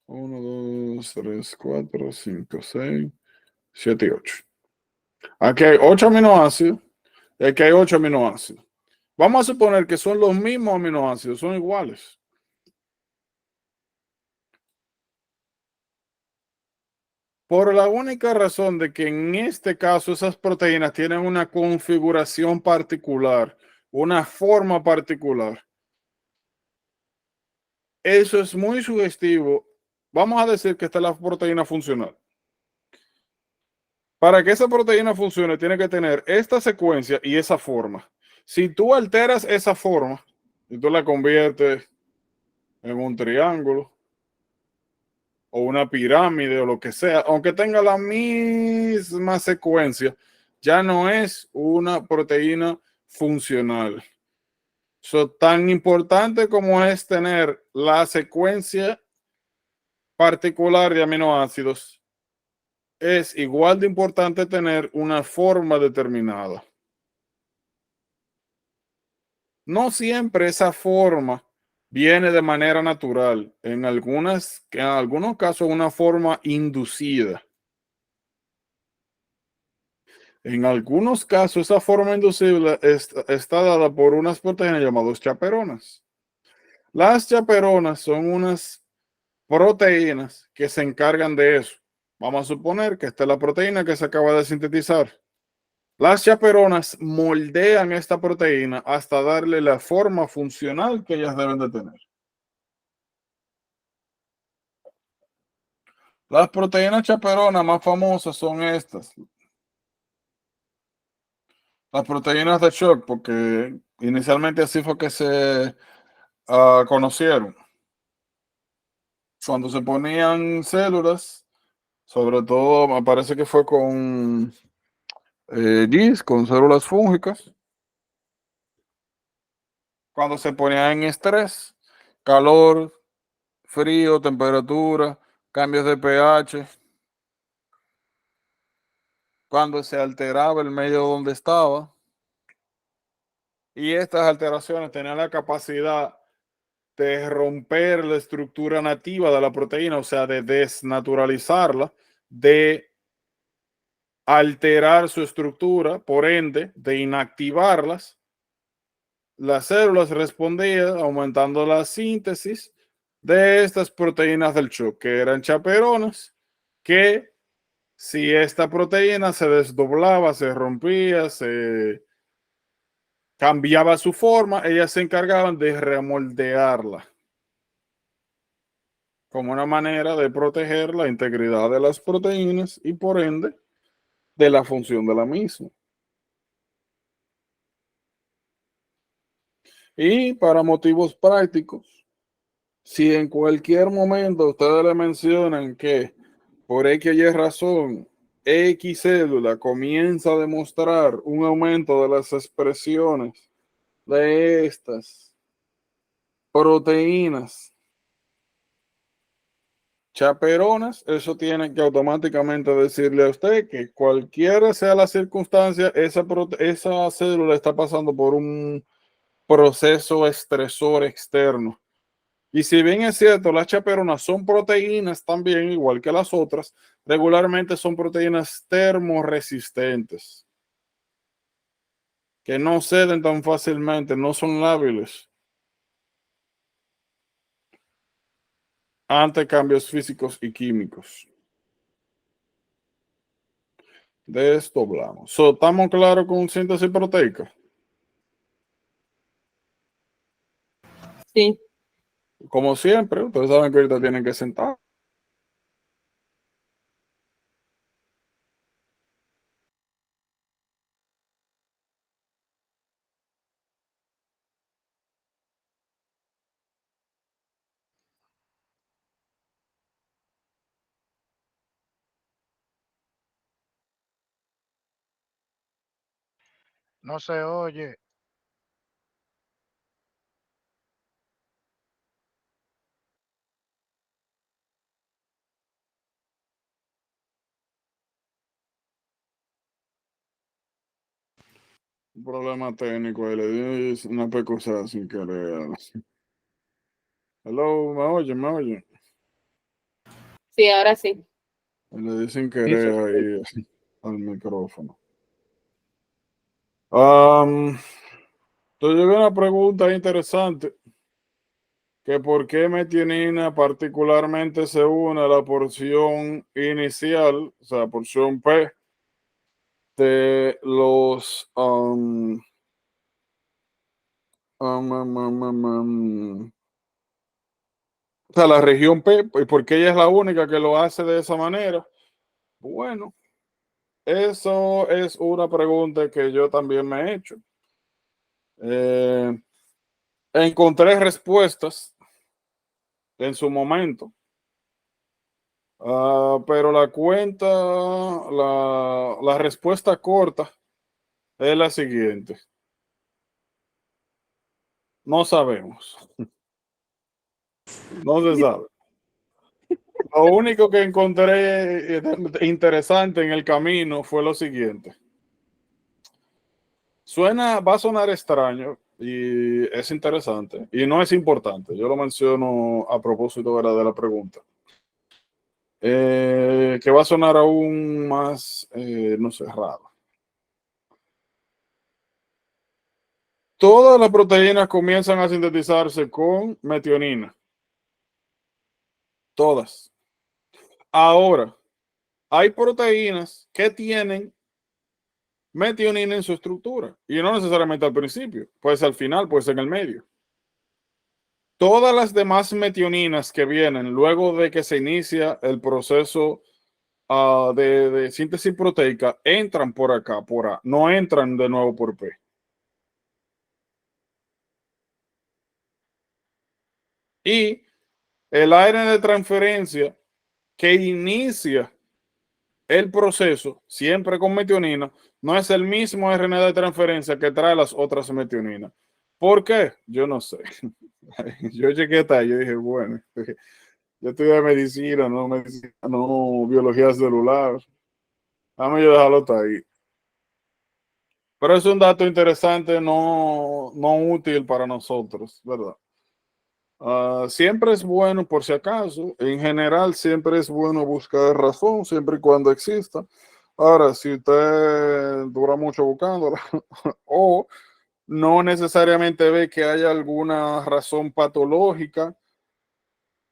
1, 2, 3, 4, 5, 6, 7 y 8. Aquí hay 8 aminoácidos y aquí hay 8 aminoácidos. Vamos a suponer que son los mismos aminoácidos, son iguales. Por la única razón de que en este caso esas proteínas tienen una configuración particular, una forma particular. Eso es muy sugestivo. Vamos a decir que esta es la proteína funcional. Para que esa proteína funcione, tiene que tener esta secuencia y esa forma. Si tú alteras esa forma y tú la conviertes en un triángulo o una pirámide o lo que sea, aunque tenga la misma secuencia, ya no es una proteína funcional. Tan importante como es tener la secuencia particular de aminoácidos, es igual de importante tener una forma determinada. No siempre esa forma viene de manera natural. En algunos casos, una forma inducida. En algunos casos, esa forma inducida está dada por unas proteínas llamadas chaperonas. Las chaperonas son unas proteínas que se encargan de eso. Vamos a suponer que esta es la proteína que se acaba de sintetizar. Las chaperonas moldean esta proteína hasta darle la forma funcional que ellas deben de tener. Las proteínas chaperonas más famosas son estas. Las proteínas de shock, porque inicialmente así fue que se conocieron. Cuando se ponían células, sobre todo me parece que fue con GIS, con células fúngicas, cuando se ponían en estrés, calor, frío, temperatura, cambios de pH, cuando se alteraba el medio donde estaba. Y estas alteraciones tenían la capacidad de romper la estructura nativa de la proteína, o sea, de desnaturalizarla, de alterar su estructura, por ende, de inactivarlas. Las células respondían aumentando la síntesis de estas proteínas del shock, que eran chaperonas, que Si esta proteína se desdoblaba, se rompía, se cambiaba su forma, ellas se encargaban de remoldearla como una manera de proteger la integridad de las proteínas y por ende de la función de la misma. Y para motivos prácticos, si en cualquier momento ustedes le mencionan que por X y Y razón X célula comienza a demostrar un aumento de las expresiones de estas proteínas chaperonas, eso tiene que automáticamente decirle a usted que cualquiera sea la circunstancia, esa célula está pasando por un proceso estresor externo. Y si bien es cierto, las chaperonas son proteínas también, igual que las otras, regularmente son proteínas termoresistentes, que no ceden tan fácilmente, no son lábiles ante cambios físicos y químicos. De esto hablamos. ¿Estamos claros con síntesis proteica?
Sí.
Como siempre, ustedes saben que ahorita tienen que sentar.
No se oye.
Un problema técnico, ahí le di una pecosa sin querer. Hello, ¿me oyen? ¿Me oyen?
Sí, ahora sí.
Le di sin
Sí,
querer ahí al micrófono. Entonces llegó una pregunta interesante, que por qué metionina particularmente se une a la porción inicial, o sea, porción P, de los o sea, la región P, y por qué ella es la única que lo hace de esa manera. Bueno, eso es una pregunta que yo también me he hecho. Encontré respuestas en su momento, pero la respuesta corta es la siguiente. No sabemos. No se sabe. Lo único que encontré interesante en el camino fue lo siguiente. Va a sonar extraño y es interesante y no es importante. Yo lo menciono a propósito de la pregunta. Que va a sonar aún más, no sé, raro. Todas las proteínas comienzan a sintetizarse con metionina. Todas. Ahora, hay proteínas que tienen metionina en su estructura y no necesariamente al principio, puede ser al final, puede ser en el medio. Todas las demás metioninas que vienen luego de que se inicia el proceso de síntesis proteica entran por acá, por A, no entran de nuevo por P. Y el ARN de transferencia que inicia el proceso, siempre con metionina, no es el mismo RNA de transferencia que trae las otras metioninas. ¿Por qué? Yo no sé. Yo llegué hasta ahí, yo dije, bueno, yo estudié medicina, no biología celular. Dame yo dejarlo hasta ahí. Pero es un dato interesante, no útil para nosotros, ¿verdad? Siempre es bueno, por si acaso, en general siempre es bueno buscar razón, siempre y cuando exista. Ahora, si usted dura mucho buscándola o no necesariamente ve que haya alguna razón patológica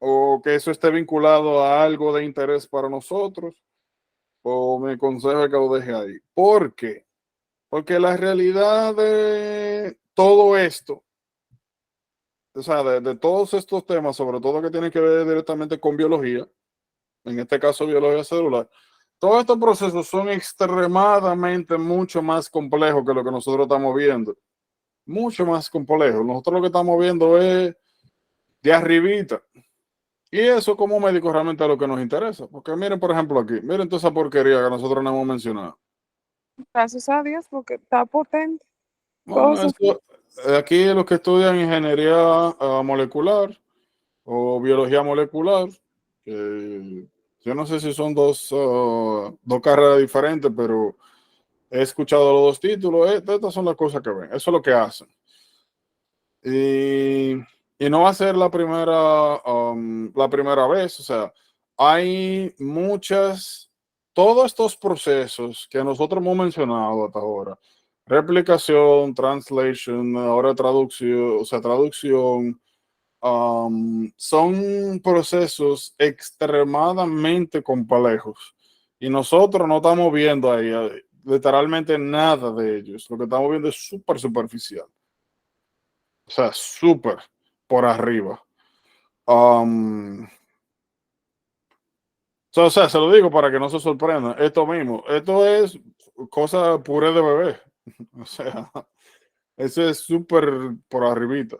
o que eso esté vinculado a algo de interés para nosotros, o mi consejo es que lo deje ahí. ¿Por qué? Porque la realidad de todo esto, o sea, de todos estos temas, sobre todo que tienen que ver directamente con biología, en este caso biología celular, todos estos procesos son extremadamente mucho más complejos que lo que nosotros estamos viendo. Mucho más complejos. Nosotros lo que estamos viendo es de arribita. Y eso como médicos realmente es lo que nos interesa. Porque miren, por ejemplo, aquí, miren toda esa porquería que nosotros no hemos mencionado.
Gracias a Dios, porque está potente.
Bueno,
Cosas.
esto, aquí los que estudian ingeniería molecular o biología molecular, que yo no sé si son dos carreras diferentes, pero he escuchado los dos títulos. Estas son las cosas que ven, eso es lo que hacen. Y, y no va a ser la primera vez, o sea, hay todos estos procesos que nosotros hemos mencionado hasta ahora, replicación, translation, ahora traducción, o sea, traducción, son procesos extremadamente complejos y nosotros no estamos viendo ahí literalmente nada de ellos, lo que estamos viendo es súper superficial. O sea, súper por arriba. O sea, se lo digo para que no se sorprendan. Esto mismo, esto es cosa puré de bebé. O sea, eso es súper por arribita.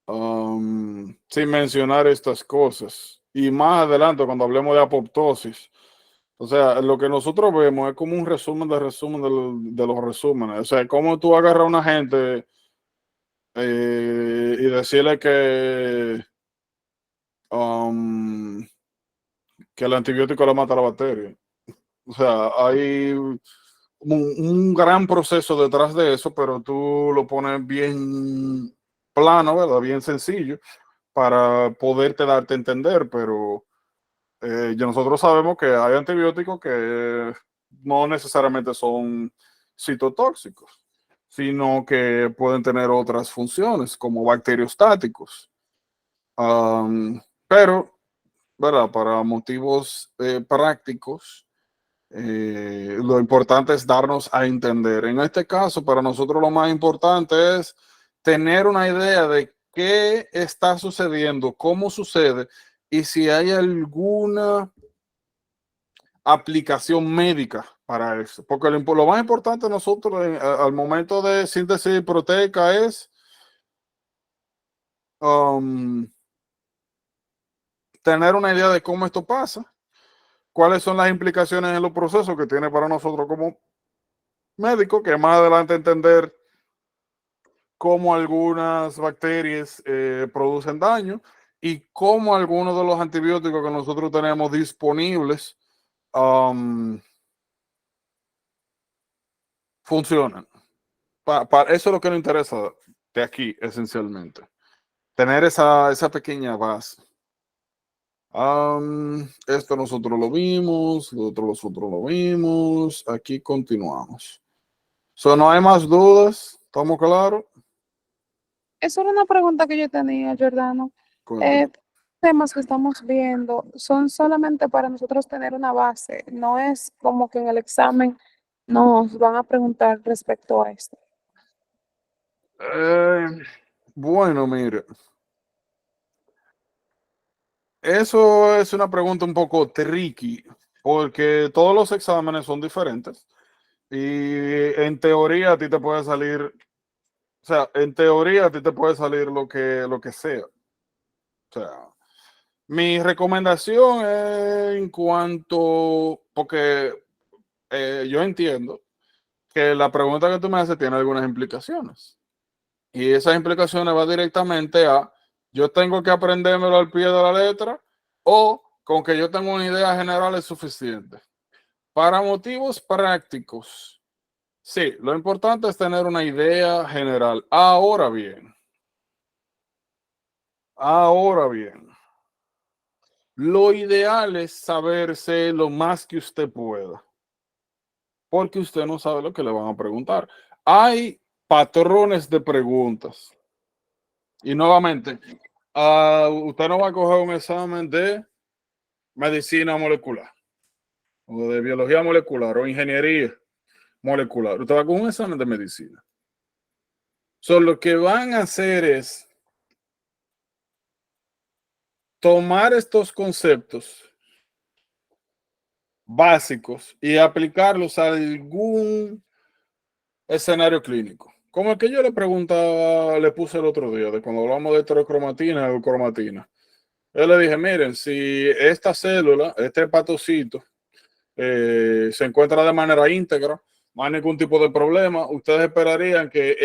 Sin mencionar estas cosas. Y más adelante, cuando hablemos de apoptosis. O sea, lo que nosotros vemos es como un resumen de los resúmenes. O sea, cómo tú agarras a una gente y decirle um, que el antibiótico le mata la bacteria. O sea, hay un gran proceso detrás de eso, pero tú lo pones bien plano, ¿verdad? Bien sencillo para poderte darte a entender, pero ya nosotros sabemos que hay antibióticos que no necesariamente son citotóxicos, sino que pueden tener otras funciones como bacteriostáticos. Pero, ¿verdad? Para motivos prácticos, lo importante es darnos a entender. En este caso, para nosotros lo más importante es tener una idea de qué está sucediendo, cómo sucede y si hay alguna aplicación médica para eso. Porque lo más importante nosotros al momento de síntesis proteica es um, tener una idea de cómo esto pasa, cuáles son las implicaciones en los procesos que tiene para nosotros como médicos, que más adelante entender cómo algunas bacterias producen daño y cómo algunos de los antibióticos que nosotros tenemos disponibles funcionan. Eso es lo que nos interesa de aquí, esencialmente. Tener esa pequeña base. Esto nosotros lo vimos, lo otro nosotros lo vimos. Aquí continuamos. No hay más dudas, ¿estamos claros?
Esa era una pregunta que yo tenía, Jordano.
Cuéntame.
Eh, Temas que estamos viendo son solamente para nosotros tener una base, no es como que en el examen nos van a preguntar respecto a esto.
Eh, bueno, mire, eso es una pregunta un poco tricky, porque todos los exámenes son diferentes y en teoría a ti te puede salir, o sea, en teoría a ti te puede salir lo que sea. O sea, mi recomendación es en cuanto, porque yo entiendo que la pregunta que tú me haces tiene algunas implicaciones. Y esas implicaciones van directamente a, yo tengo que aprendérmelo al pie de la letra o con que yo tenga una idea general es suficiente. Para motivos prácticos, sí, lo importante es tener una idea general. Ahora bien, lo ideal es saberse lo más que usted pueda, porque usted no sabe lo que le van a preguntar. Hay patrones de preguntas. Y nuevamente, usted no va a coger un examen de medicina molecular.
o de biología molecular o ingeniería molecular, usted va con un examen de medicina. Lo que van a hacer es tomar estos conceptos básicos y aplicarlos a algún escenario clínico. Como el que yo le preguntaba, le puse el otro día, de cuando hablamos de heterocromatina y eucromatina. Yo le dije, miren, si esta célula, este hepatocito, se encuentra de manera íntegra, no hay ningún tipo de problema, ustedes esperarían que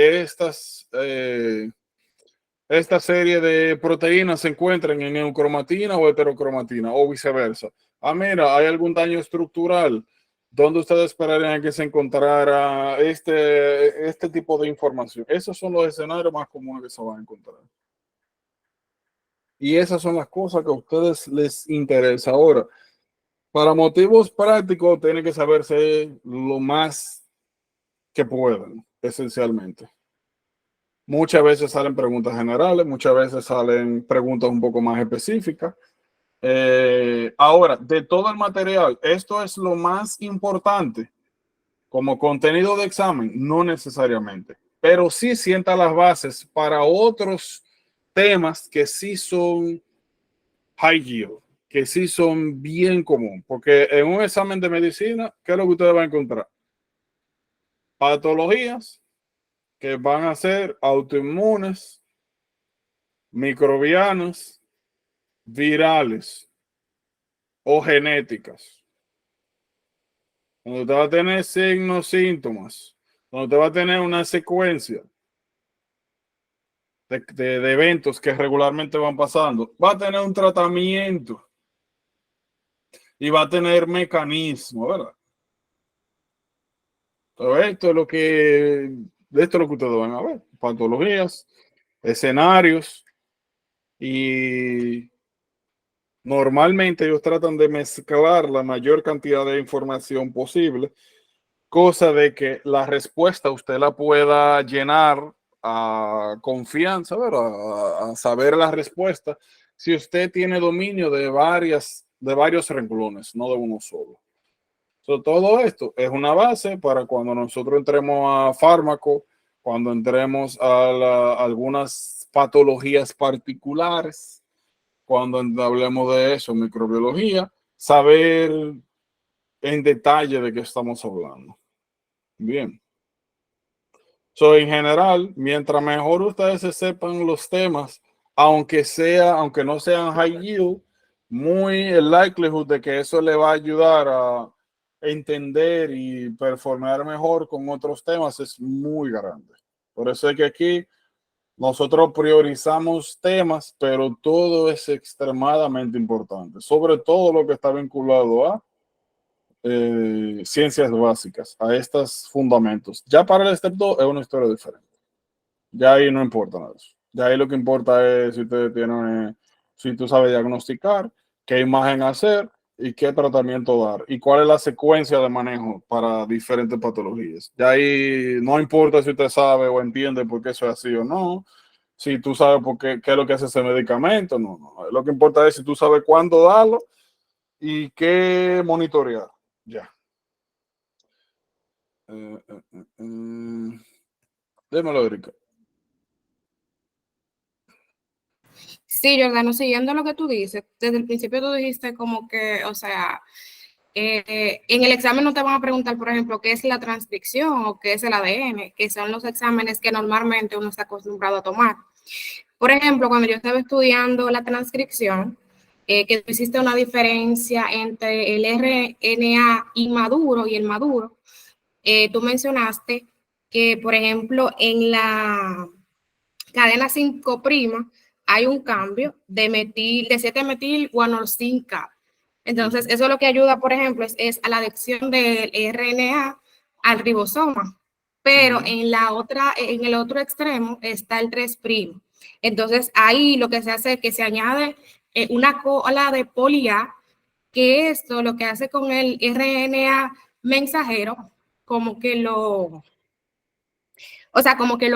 esta serie de proteínas se encuentren en eucromatina o heterocromatina o viceversa. Ah, mira, hay algún daño estructural. ¿Dónde ustedes esperarían que se encontrara este tipo de información? Esos son los escenarios más comunes que se van a encontrar. Y esas son las cosas que a ustedes les interesa. Ahora, para motivos prácticos, tienen que saberse lo más que puedan, esencialmente. Muchas veces salen preguntas generales, muchas veces salen preguntas un poco más específicas. Ahora, de todo el material, esto es lo más importante. Como contenido de examen, no necesariamente, pero sí sienta las bases para otros temas que sí son high yield, que sí son bien común, porque en un examen de medicina, ¿qué es lo que ustedes van a encontrar? Patologías que van a ser autoinmunes, microbianas, virales o genéticas. Donde usted va a tener signos, síntomas, donde usted va a tener una secuencia de eventos que regularmente van pasando, va a tener un tratamiento y va a tener mecanismo, ¿verdad? Todo esto es lo que, esto es lo que ustedes van a ver, patologías, escenarios, y normalmente ellos tratan de mezclar la mayor cantidad de información posible, cosa de que la respuesta usted la pueda llenar a confianza, ¿verdad? A saber la respuesta, si usted tiene dominio de varios renglones, no de uno solo. Todo esto es una base para cuando nosotros entremos a fármaco, cuando entremos a algunas patologías particulares, cuando hablemos de eso, microbiología, saber en detalle de qué estamos hablando. Bien. En general, mientras mejor ustedes se sepan los temas, aunque no sean high yield, muy el likelihood de que eso le va a ayudar a entender y performar mejor con otros temas es muy grande. Por eso es que aquí nosotros priorizamos temas, pero todo es extremadamente importante, sobre todo lo que está vinculado a ciencias básicas, a estos fundamentos. Ya para el step 2 es una historia diferente. Ya ahí no importa nada de eso. Ya ahí lo que importa es si ustedes tienen, si tú sabes diagnosticar, qué imagen hacer y qué tratamiento dar y cuál es la secuencia de manejo para diferentes patologías. Ya ahí no importa si usted sabe o entiende por qué eso es así o no, si tú sabes por qué es lo que hace ese medicamento, no. Lo que importa es si tú sabes cuándo darlo y qué monitorear. Ya. Démelo, Erika.
Sí, Jordano, siguiendo lo que tú dices, desde el principio tú dijiste como que, o sea, en el examen no te van a preguntar, por ejemplo, qué es la transcripción o qué es el ADN, que son los exámenes que normalmente uno está acostumbrado a tomar. Por ejemplo, cuando yo estaba estudiando la transcripción, que existe una diferencia entre el RNA inmaduro y el maduro, tú mencionaste que, por ejemplo, en la cadena 5' hay un cambio de 7-metil-guanosine-Cap. Entonces, eso lo que ayuda, por ejemplo, es a la adhesión del RNA al ribosoma. Pero en el otro extremo está el 3'. Entonces, ahí lo que se hace es que se añade una cola de poli-A, que esto lo que hace con el RNA mensajero, como que lo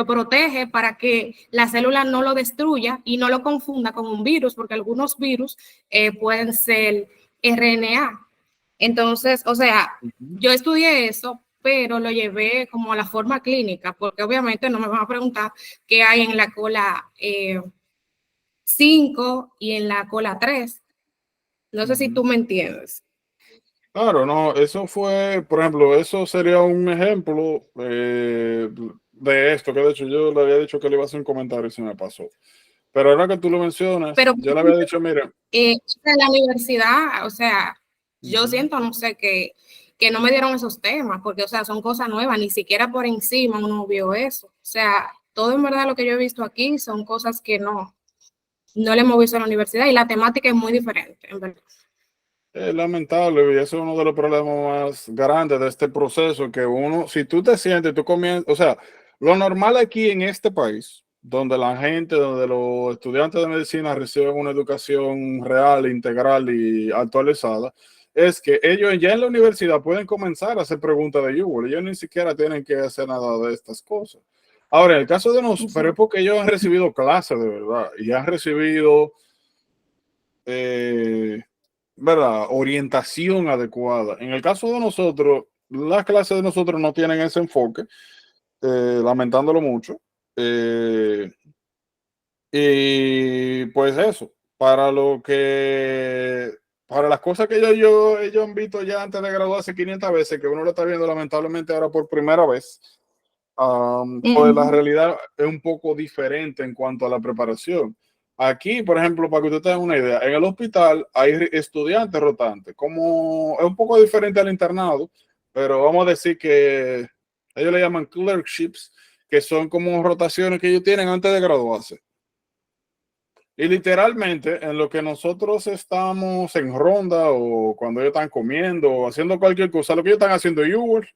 protege para que la célula no lo destruya y no lo confunda con un virus, porque algunos virus pueden ser RNA. Entonces, o sea,
Ujú.
yo estudié eso, pero lo llevé como a la forma clínica, porque obviamente no me van a preguntar qué hay en la cola 5 y en la cola 3. No sé si
Ujú.
tú me entiendes.
Claro, no, eso fue, por ejemplo, eso sería un ejemplo de esto, que de hecho yo le había dicho que le iba a hacer un comentario y se me pasó. Pero ahora que tú lo mencionas,
Pero
yo le había dicho, mira,
en la universidad, o sea, yo
ujú,
siento, no sé, que no me dieron esos temas, porque, o sea, son cosas nuevas, ni siquiera por encima uno vio eso. O sea, todo en verdad lo que yo he visto aquí son cosas que no le hemos visto en la universidad y la temática es muy diferente, en verdad.
es lamentable y eso es uno de los problemas más grandes de este proceso, que uno, si tú te sientes, tú comienzas, o sea, lo normal aquí en este país, donde la gente, donde los estudiantes de medicina reciben una educación real, integral y actualizada, es que ellos ya en la universidad pueden comenzar a hacer preguntas de Google, ellos ni siquiera tienen que hacer nada de estas cosas. Ahora, en el caso de nosotros, pero es porque ellos han recibido clases de verdad y han recibido eh, ¿verdad? Orientación adecuada. En el caso de nosotros, las clases de nosotros no tienen ese enfoque, lamentándolo mucho. Eh, y pues eso, para las cosas que ellos han visto ya antes de graduarse 500 veces, que uno lo está viendo lamentablemente ahora por primera vez, pues la realidad es un poco diferente en cuanto a la preparación. Aquí, por ejemplo, para que usted tenga una idea, en el hospital hay estudiantes rotantes, como es un poco diferente al internado, pero vamos a decir que ellos le llaman clerkships, que son como rotaciones que ellos tienen antes de graduarse. Y literalmente, en lo que nosotros estamos en ronda o cuando ellos están comiendo o haciendo cualquier cosa, lo que ellos están haciendo es Uber.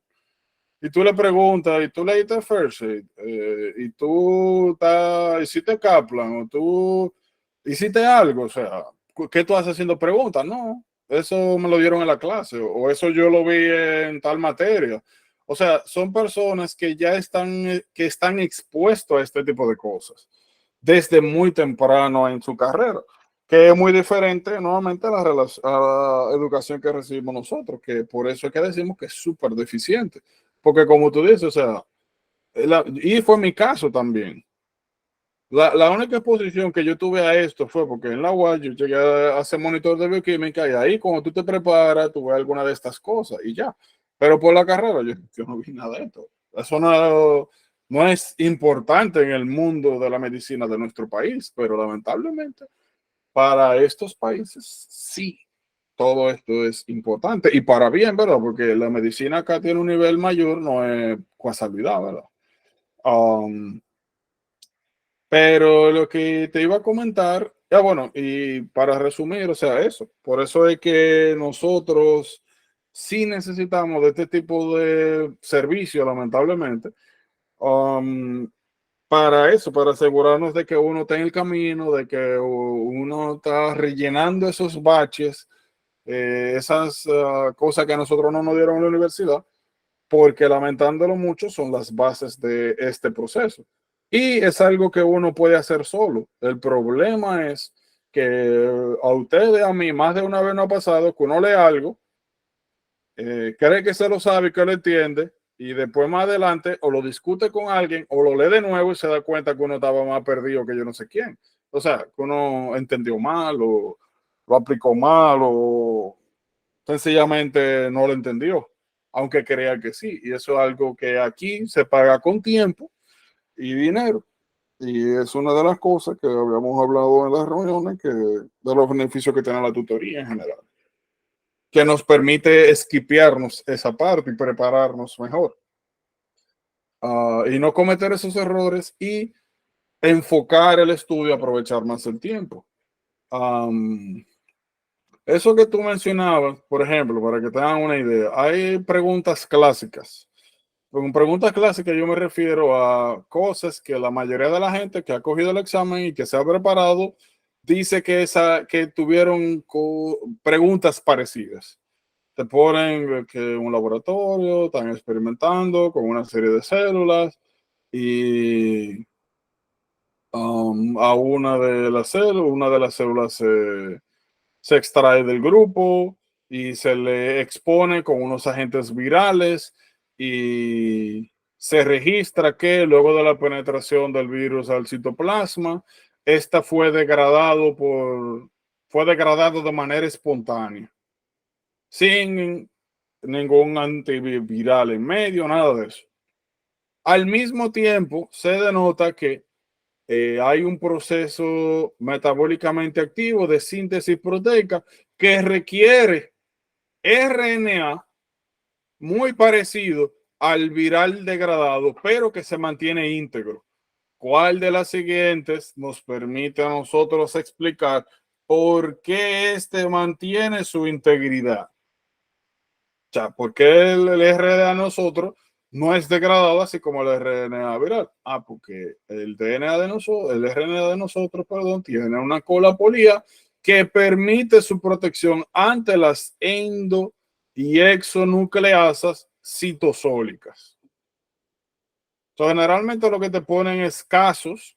Y tú le preguntas, y tú leíste First Aid, y tú hiciste Kaplan, o tú hiciste algo, o sea, ¿qué tú haces haciendo preguntas? No, eso me lo dieron en la clase, o eso yo lo vi en tal materia. O sea, son personas que ya están expuestos a este tipo de cosas desde muy temprano en su carrera, que es muy diferente nuevamente a a la educación que recibimos nosotros, que por eso es que decimos que es súper deficiente. Porque como tú dices, o sea, y fue mi caso también. La única exposición que yo tuve a esto fue porque en la UAS yo llegué a hacer monitor de bioquímica y ahí cuando tú te preparas, tú ves alguna de estas cosas y ya. Pero por la carrera yo no vi nada de esto. Eso no es importante en el mundo de la medicina de nuestro país, pero lamentablemente para estos países sí, todo esto es importante y para bien, ¿verdad? Porque la medicina acá tiene un nivel mayor, no es casualidad, ¿verdad? Um, pero lo que te iba a comentar, ya bueno, y para resumir, o sea, eso, por eso es que nosotros sí necesitamos de este tipo de servicio, lamentablemente, um, para eso, para asegurarnos de que uno está en el camino, de que uno está rellenando esos baches, esas cosas que a nosotros no nos dieron en la universidad, porque lamentándolo mucho son las bases de este proceso. Y es algo que uno puede hacer solo. El problema es que a ustedes, a mí, más de una vez no ha pasado que uno lee algo, cree que se lo sabe y que lo entiende, y después más adelante o lo discute con alguien o lo lee de nuevo y se da cuenta que uno estaba más perdido que yo no sé quién. O sea, que uno entendió mal o lo aplicó mal o sencillamente no lo entendió, aunque crea que sí. Y eso es algo que aquí se paga con tiempo y dinero. Y es una de las cosas que habíamos hablado en las reuniones, que de los beneficios que tiene la tutoría en general, que nos permite esquipearnos esa parte y prepararnos mejor. Y no cometer esos errores y enfocar el estudio, aprovechar más el tiempo. Eso que tú mencionabas, por ejemplo, para que tengan una idea, hay preguntas clásicas. Con preguntas clásicas yo me refiero a cosas que la mayoría de la gente que ha cogido el examen y que se ha preparado dice que tuvieron preguntas parecidas. Te ponen que un laboratorio, están experimentando con una serie de células y a una de las células se extrae del grupo y se le expone con unos agentes virales y se registra que luego de la penetración del virus al citoplasma, esta fue degradado de manera espontánea, sin ningún antiviral en medio, nada de eso. Al mismo tiempo, se denota que hay un proceso metabólicamente activo de síntesis proteica que requiere RNA muy parecido al viral degradado, pero que se mantiene íntegro. ¿Cuál de las siguientes nos permite a nosotros explicar por qué este mantiene su integridad? O sea, ¿por qué el RNA de nosotros no es degradado así como el RNA viral? Porque el DNA de nosotros, el RNA de nosotros, perdón, tiene una cola polía que permite su protección ante las endo y exonucleasas citosólicas. Entonces, generalmente lo que te ponen es casos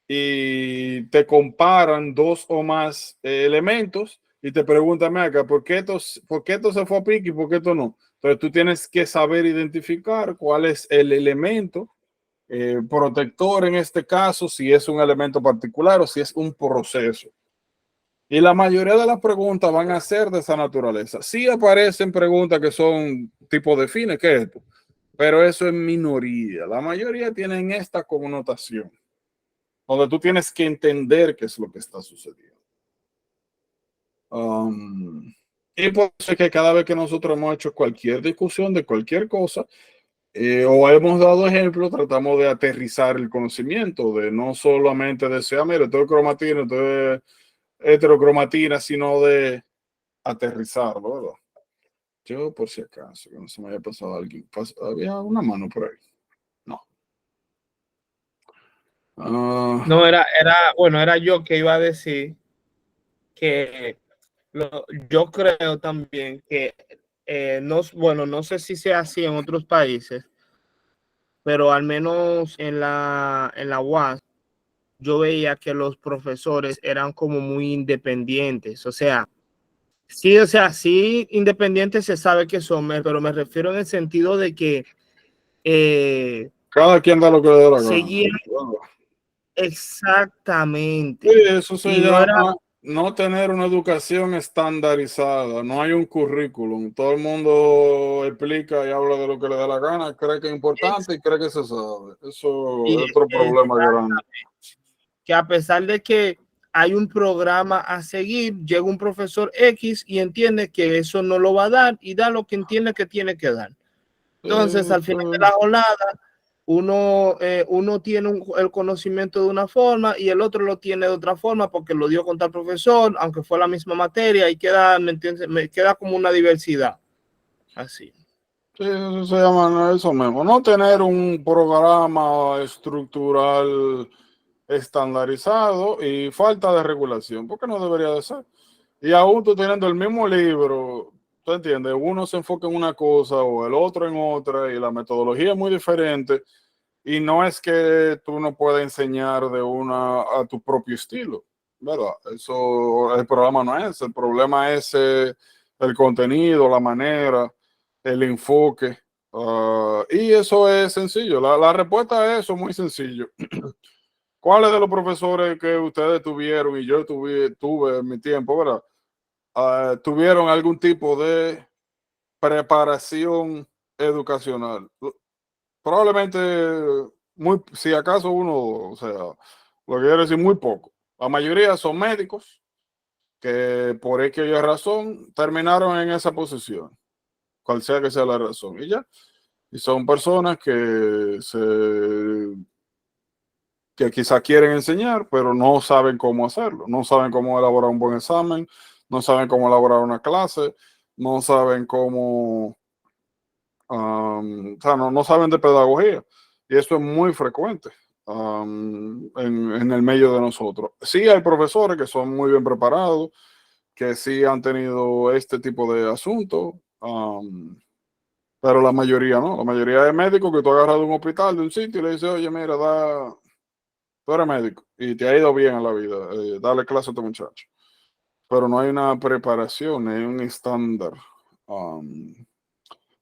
y te comparan dos o más elementos y te preguntan acá, ¿por qué esto se fue a pique y por qué esto no? Entonces tú tienes que saber identificar cuál es el elemento protector en este caso, si es un elemento particular o si es un proceso. Y la mayoría de las preguntas van a ser de esa naturaleza. Sí aparecen preguntas que son tipo define qué es esto, pero eso es minoría. La mayoría tienen esta connotación, donde tú tienes que entender qué es lo que está sucediendo. Y por eso es que cada vez que nosotros hemos hecho cualquier discusión de cualquier cosa, o hemos dado ejemplos, tratamos de aterrizar el conocimiento, de no solamente decir, mira, esto es cromatina, esto es heterocromatina, sino de aterrizarlo, ¿verdad? Yo, por si acaso, que no se me haya pasado alguien, había una mano por ahí. No.
No, era yo que iba a decir que yo creo también que no sé si sea así en otros países, pero al menos en la UAS yo veía que los profesores eran como muy independientes, sí, independientes se sabe que son, pero me refiero en el sentido de que
cada quien da lo que le da la
seguían
gana.
Exactamente.
Sí, eso se
y
llama no tener una educación estandarizada, no hay un currículum, todo el mundo explica y habla de lo que le da la gana, cree que es importante y cree que se sabe. Eso es otro problema grande.
Que a pesar de que hay un programa a seguir, llega un profesor X y entiende que eso no lo va a dar y da lo que entiende que tiene que dar. Entonces, al final de la jornada, uno tiene el conocimiento de una forma y el otro lo tiene de otra forma porque lo dio con tal profesor, aunque fue la misma materia, y queda, ¿me entiendes? Me queda como una diversidad. Así.
Sí, eso se llama eso mismo, no tener un programa estructural estandarizado y falta de regulación, porque no debería de ser. Y aún tú teniendo el mismo libro, tú entiendes, uno se enfoca en una cosa o el otro en otra y la metodología es muy diferente y no es que tú no puedas enseñar de una a tu propio estilo, ¿verdad? Eso, el programa no es, el problema es el contenido, la manera, el enfoque. Y eso es sencillo. La respuesta a eso es muy sencillo. ¿Cuáles de los profesores que ustedes tuvieron y yo tuve en mi tiempo, verdad? Tuvieron algún tipo de preparación educacional? Probablemente, si acaso uno, o sea, lo que quiero decir, muy poco. La mayoría son médicos que por X o Y razón terminaron en esa posición, cual sea que sea la razón, y ya. Y son personas que quizá quieren enseñar, pero no saben cómo hacerlo, no saben cómo elaborar un buen examen, no saben cómo elaborar una clase, no saben cómo, o sea, no saben de pedagogía. Y eso es muy frecuente en el medio de nosotros. Sí hay profesores que son muy bien preparados, que sí han tenido este tipo de asuntos, pero la mayoría no. La mayoría de médicos que tú agarras de un hospital, de un sitio, y le dices, oye, mira, tú eres médico y te ha ido bien en la vida, dale clase a tu muchacho. pero no hay una preparación, no hay un estándar.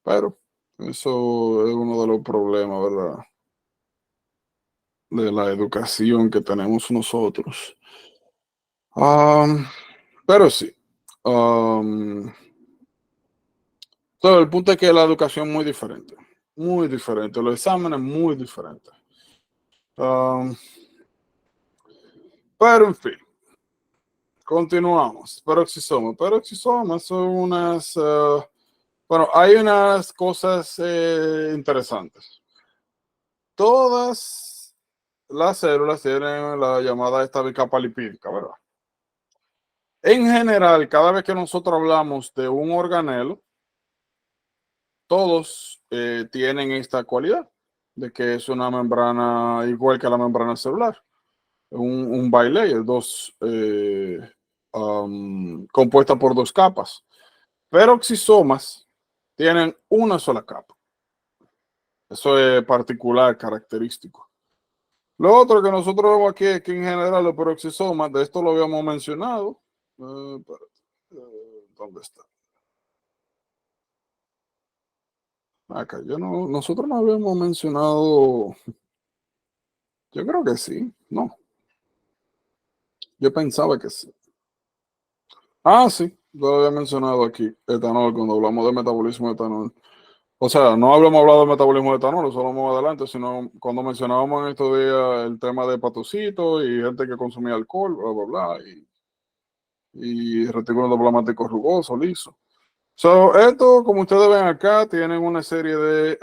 Pero eso es uno de los problemas, ¿verdad? De la educación que tenemos nosotros. Pero sí. Todo el punto es que la educación es muy diferente. Muy diferente. Los exámenes muy diferentes. Pero en fin. Continuamos. Peroxisomas. Peroxisomas son unas... bueno, hay unas cosas interesantes. Todas las células tienen la llamada esta bicapa lipídica, ¿verdad? En general, cada vez que nosotros hablamos de un organelo, todos tienen esta cualidad de que es una membrana igual que la membrana celular, un bilayer, compuesta por dos capas. Peroxisomas tienen una sola capa. Eso es particular, característico. Lo otro que nosotros vemos aquí es que en general los peroxisomas, de esto lo habíamos mencionado. ¿Dónde está? Acá, nosotros no habíamos mencionado. Yo creo que sí, no. Yo pensaba que sí. Ah, sí, lo había mencionado aquí, etanol, cuando hablamos de metabolismo de etanol. O sea, no habíamos hablado de metabolismo de etanol, eso lo más adelante, sino cuando mencionábamos en estos días el tema de hepatocitos y gente que consumía alcohol, bla, bla, bla, y retículo endoplasmático rugoso, liso. So, esto, como ustedes ven acá, tienen una serie de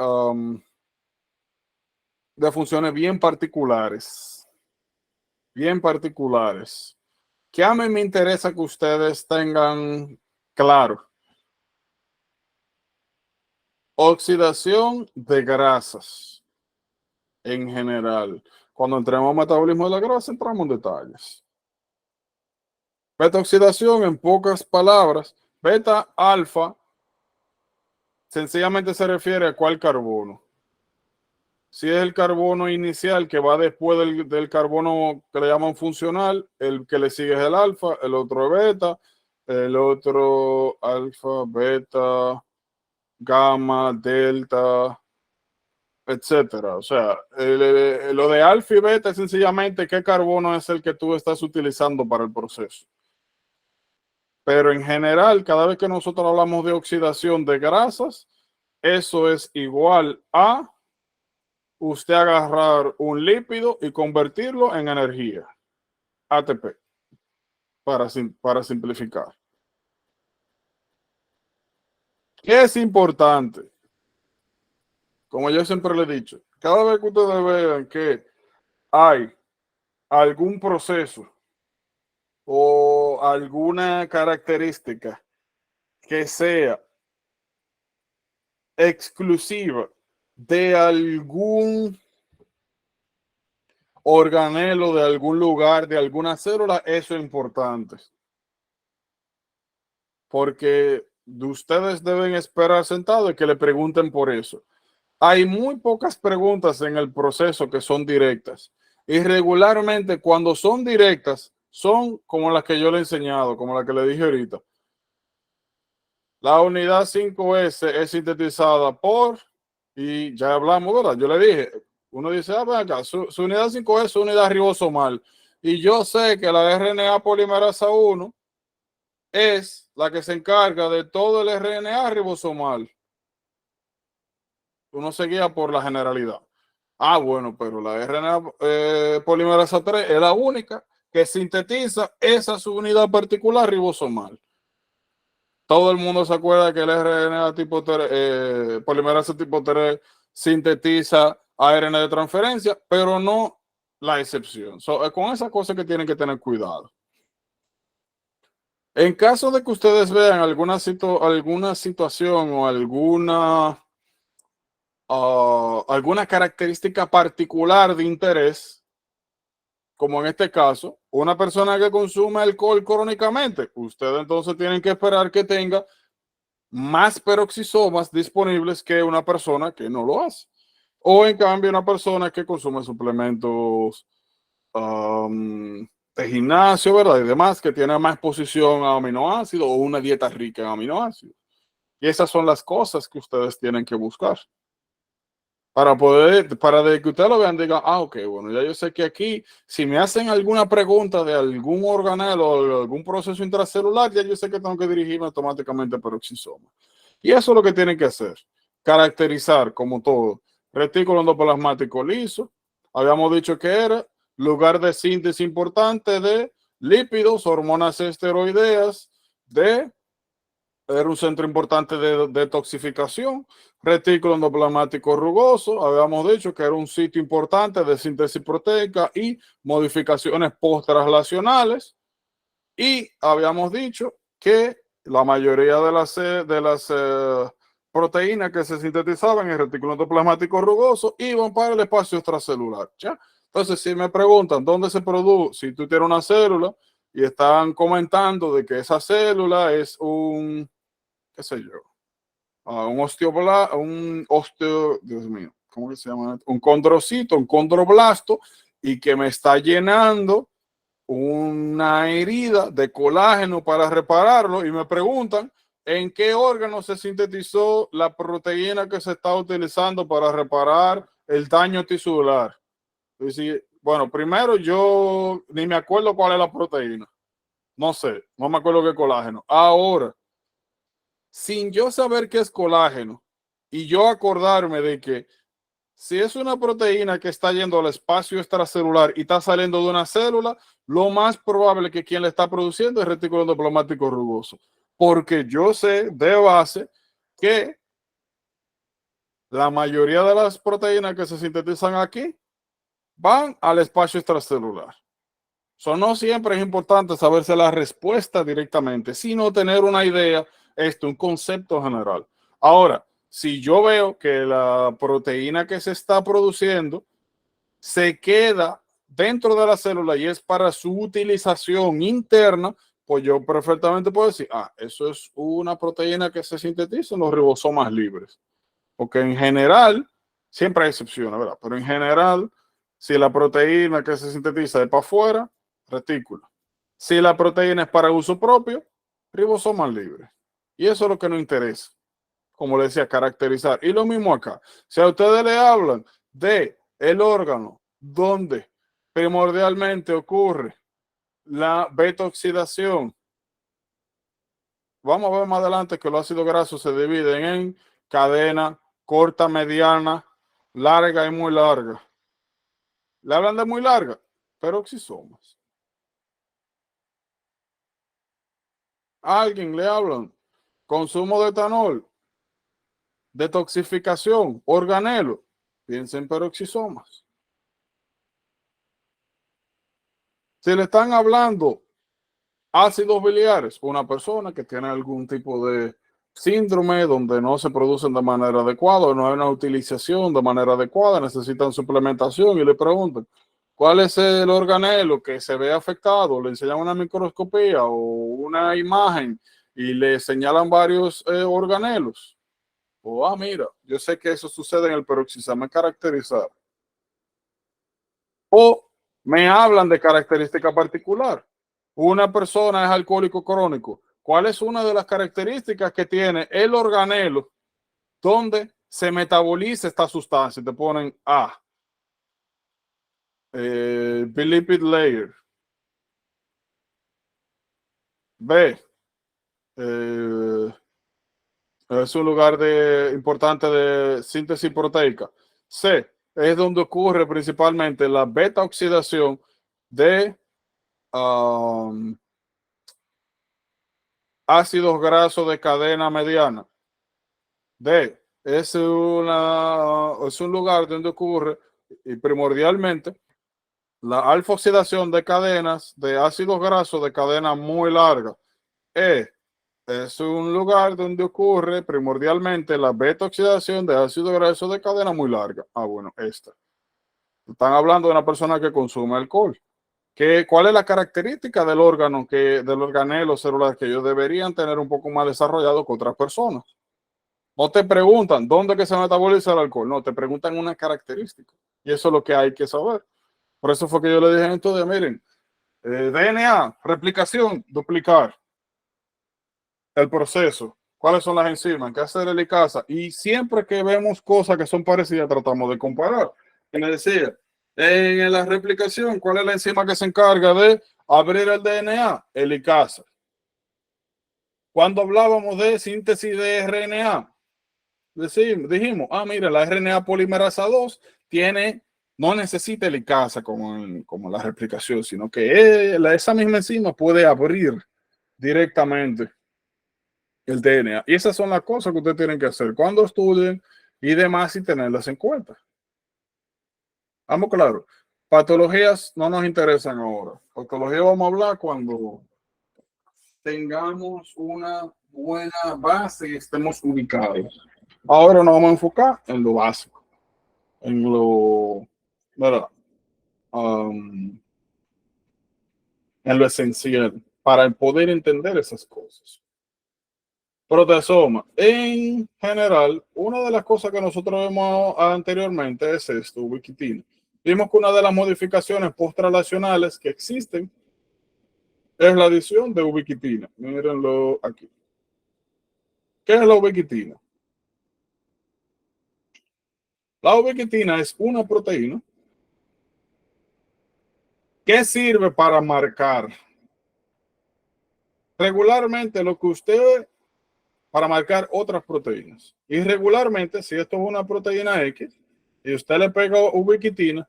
funciones bien particulares. Bien particulares. Que a mí me interesa que ustedes tengan claro. Oxidación de grasas en general. Cuando entremos al metabolismo de la grasa, entramos en detalles. Beta-oxidación, en pocas palabras, beta-alfa sencillamente se refiere a cuál carbono. Si es el carbono inicial que va después del carbono que le llaman funcional, el que le sigue es el alfa, el otro es beta, el otro alfa, beta, gamma, delta, etcétera. O sea, lo de alfa y beta es sencillamente qué carbono es el que tú estás utilizando para el proceso. Pero en general, cada vez que nosotros hablamos de oxidación de grasas, eso es igual a usted agarrar un lípido y convertirlo en energía, ATP, para simplificar. ¿Qué es importante? Como yo siempre le he dicho, cada vez que ustedes vean que hay algún proceso o alguna característica que sea exclusiva de algún organelo, de algún lugar, de alguna célula, eso es importante. Porque ustedes deben esperar sentados y que le pregunten por eso. Hay muy pocas preguntas en el proceso que son directas. Y regularmente cuando son directas, son como las que yo le he enseñado, como la que le dije ahorita. La unidad 5S es sintetizada por, y ya hablamos, ¿verdad? Yo le dije, uno dice, ven acá, su unidad 5S es unidad ribosomal. Y yo sé que la RNA polimerasa 1 es la que se encarga de todo el RNA ribosomal. Uno se guía por la generalidad. Ah, bueno, pero la RNA polimerasa 3 es la única que sintetiza esa subunidad particular ribosomal. Todo el mundo se acuerda que el RNA tipo 3, polimerasa tipo 3 sintetiza ARN de transferencia, pero no la excepción. Es con esas cosas que tienen que tener cuidado. En caso de que ustedes vean alguna situación o alguna característica particular de interés, como en este caso, una persona que consume alcohol crónicamente, ustedes entonces tienen que esperar que tenga más peroxisomas disponibles que una persona que no lo hace. O en cambio, una persona que consume suplementos de gimnasio, ¿verdad? Y demás, que tiene más exposición a aminoácidos o una dieta rica en aminoácidos. Y esas son las cosas que ustedes tienen que buscar. Para de que ustedes lo vean, digan, ah, ok, bueno, ya yo sé que aquí, si me hacen alguna pregunta de algún organelo o algún proceso intracelular, ya yo sé que tengo que dirigirme automáticamente a peroxisoma. Y eso es lo que tienen que hacer. Caracterizar, como todo, retículo endoplasmático liso. Habíamos dicho que era lugar de síntesis importante de lípidos, hormonas esteroideas, era un centro importante de detoxificación. Retículo endoplasmático rugoso, habíamos dicho que era un sitio importante de síntesis proteica y modificaciones post-translacionales. Y habíamos dicho que la mayoría de las proteínas que se sintetizaban en el retículo endoplasmático rugoso iban para el espacio extracelular. ¿Ya? Entonces, si me preguntan dónde se produce, si tú tienes una célula y están comentando de que esa célula es un, qué sé yo, Dios mío, ¿cómo que se llama? Un condrocito, un condroblasto, y que me está llenando una herida de colágeno para repararlo, y me preguntan en qué órgano se sintetizó la proteína que se está utilizando para reparar el daño tisular. Bueno, primero yo ni me acuerdo cuál es la proteína. No sé, no me acuerdo qué colágeno. Ahora, sin yo saber qué es colágeno y yo acordarme de que si es una proteína que está yendo al espacio extracelular y está saliendo de una célula, lo más probable es que quien la está produciendo es el retículo endoplasmático rugoso. Porque yo sé de base que la mayoría de las proteínas que se sintetizan aquí van al espacio extracelular. No siempre es importante saberse la respuesta directamente, sino tener una idea, un concepto general. Ahora, si yo veo que la proteína que se está produciendo se queda dentro de la célula y es para su utilización interna, pues yo perfectamente puedo decir, eso es una proteína que se sintetiza en los ribosomas libres. Porque en general, siempre hay excepciones, ¿verdad? Pero en general, si la proteína que se sintetiza es para afuera, retículo. Si la proteína es para uso propio, ribosomas libres. Y eso es lo que nos interesa, como le decía, caracterizar. Y lo mismo acá. Si a ustedes le hablan de el órgano donde primordialmente ocurre la beta-oxidación, vamos a ver más adelante que los ácidos grasos se dividen en cadena corta, mediana, larga y muy larga. Le hablan de muy larga, peroxisomas. A alguien le hablan consumo de etanol, detoxificación, organelo. Piensa en peroxisomas. Si le están hablando ácidos biliares, una persona que tiene algún tipo de síndrome donde no se producen de manera adecuada, no hay una utilización de manera adecuada, necesitan suplementación y le preguntan, ¿cuál es el organelo que se ve afectado? Le enseñan una microscopía o una imagen y le señalan varios organelos. Mira, yo sé que eso sucede en el peroxisoma caracterizar. O me hablan de característica particular. Una persona es alcohólico crónico. ¿Cuál es una de las características que tiene el organelo donde se metaboliza esta sustancia? Te ponen A, bilipid layer. B, es un lugar importante de síntesis proteica. C, es donde ocurre principalmente la beta oxidación de ácidos grasos de cadena mediana. D, es un lugar donde ocurre y primordialmente la alfa oxidación de cadenas de ácidos grasos de cadena muy larga. E, es un lugar donde ocurre primordialmente la beta oxidación de ácidos grasos de cadena muy larga. Bueno, esta. Están hablando de una persona que consume alcohol. ¿Cuál es la característica del órgano, del organelo celular que ellos deberían tener un poco más desarrollado que otras personas? No te preguntan dónde que se metaboliza el alcohol, no, te preguntan una característica. Y eso es lo que hay que saber. Por eso fue que yo le dije entonces, miren, DNA, replicación, duplicar. El proceso, cuáles son las enzimas, qué hace la helicasa. Y siempre que vemos cosas que son parecidas, tratamos de comparar. Y me decía, en la replicación, ¿cuál es la enzima que se encarga de abrir el DNA? Helicasa. Cuando hablábamos de síntesis de RNA, dijimos, mira, la RNA polimerasa 2 no necesita helicasa como la replicación, sino que esa misma enzima puede abrir directamente el DNA. Y esas son las cosas que ustedes tienen que hacer cuando estudien y demás y tenerlas en cuenta. Vamos, claro. Patologías no nos interesan ahora. Patología vamos a hablar cuando tengamos una buena base y estemos ubicados. Ahora nos vamos a enfocar en lo básico, en lo, ¿verdad? En lo esencial para poder entender esas cosas. Proteasoma. En general, una de las cosas que nosotros vimos anteriormente es esto, ubiquitina. Vimos que una de las modificaciones postrelacionales que existen es la adición de ubiquitina. Mírenlo aquí. ¿Qué es la ubiquitina? La ubiquitina es una proteína que sirve para marcar regularmente lo que usted, para marcar otras proteínas. Irregularmente, si esto es una proteína X y usted le pega ubiquitina,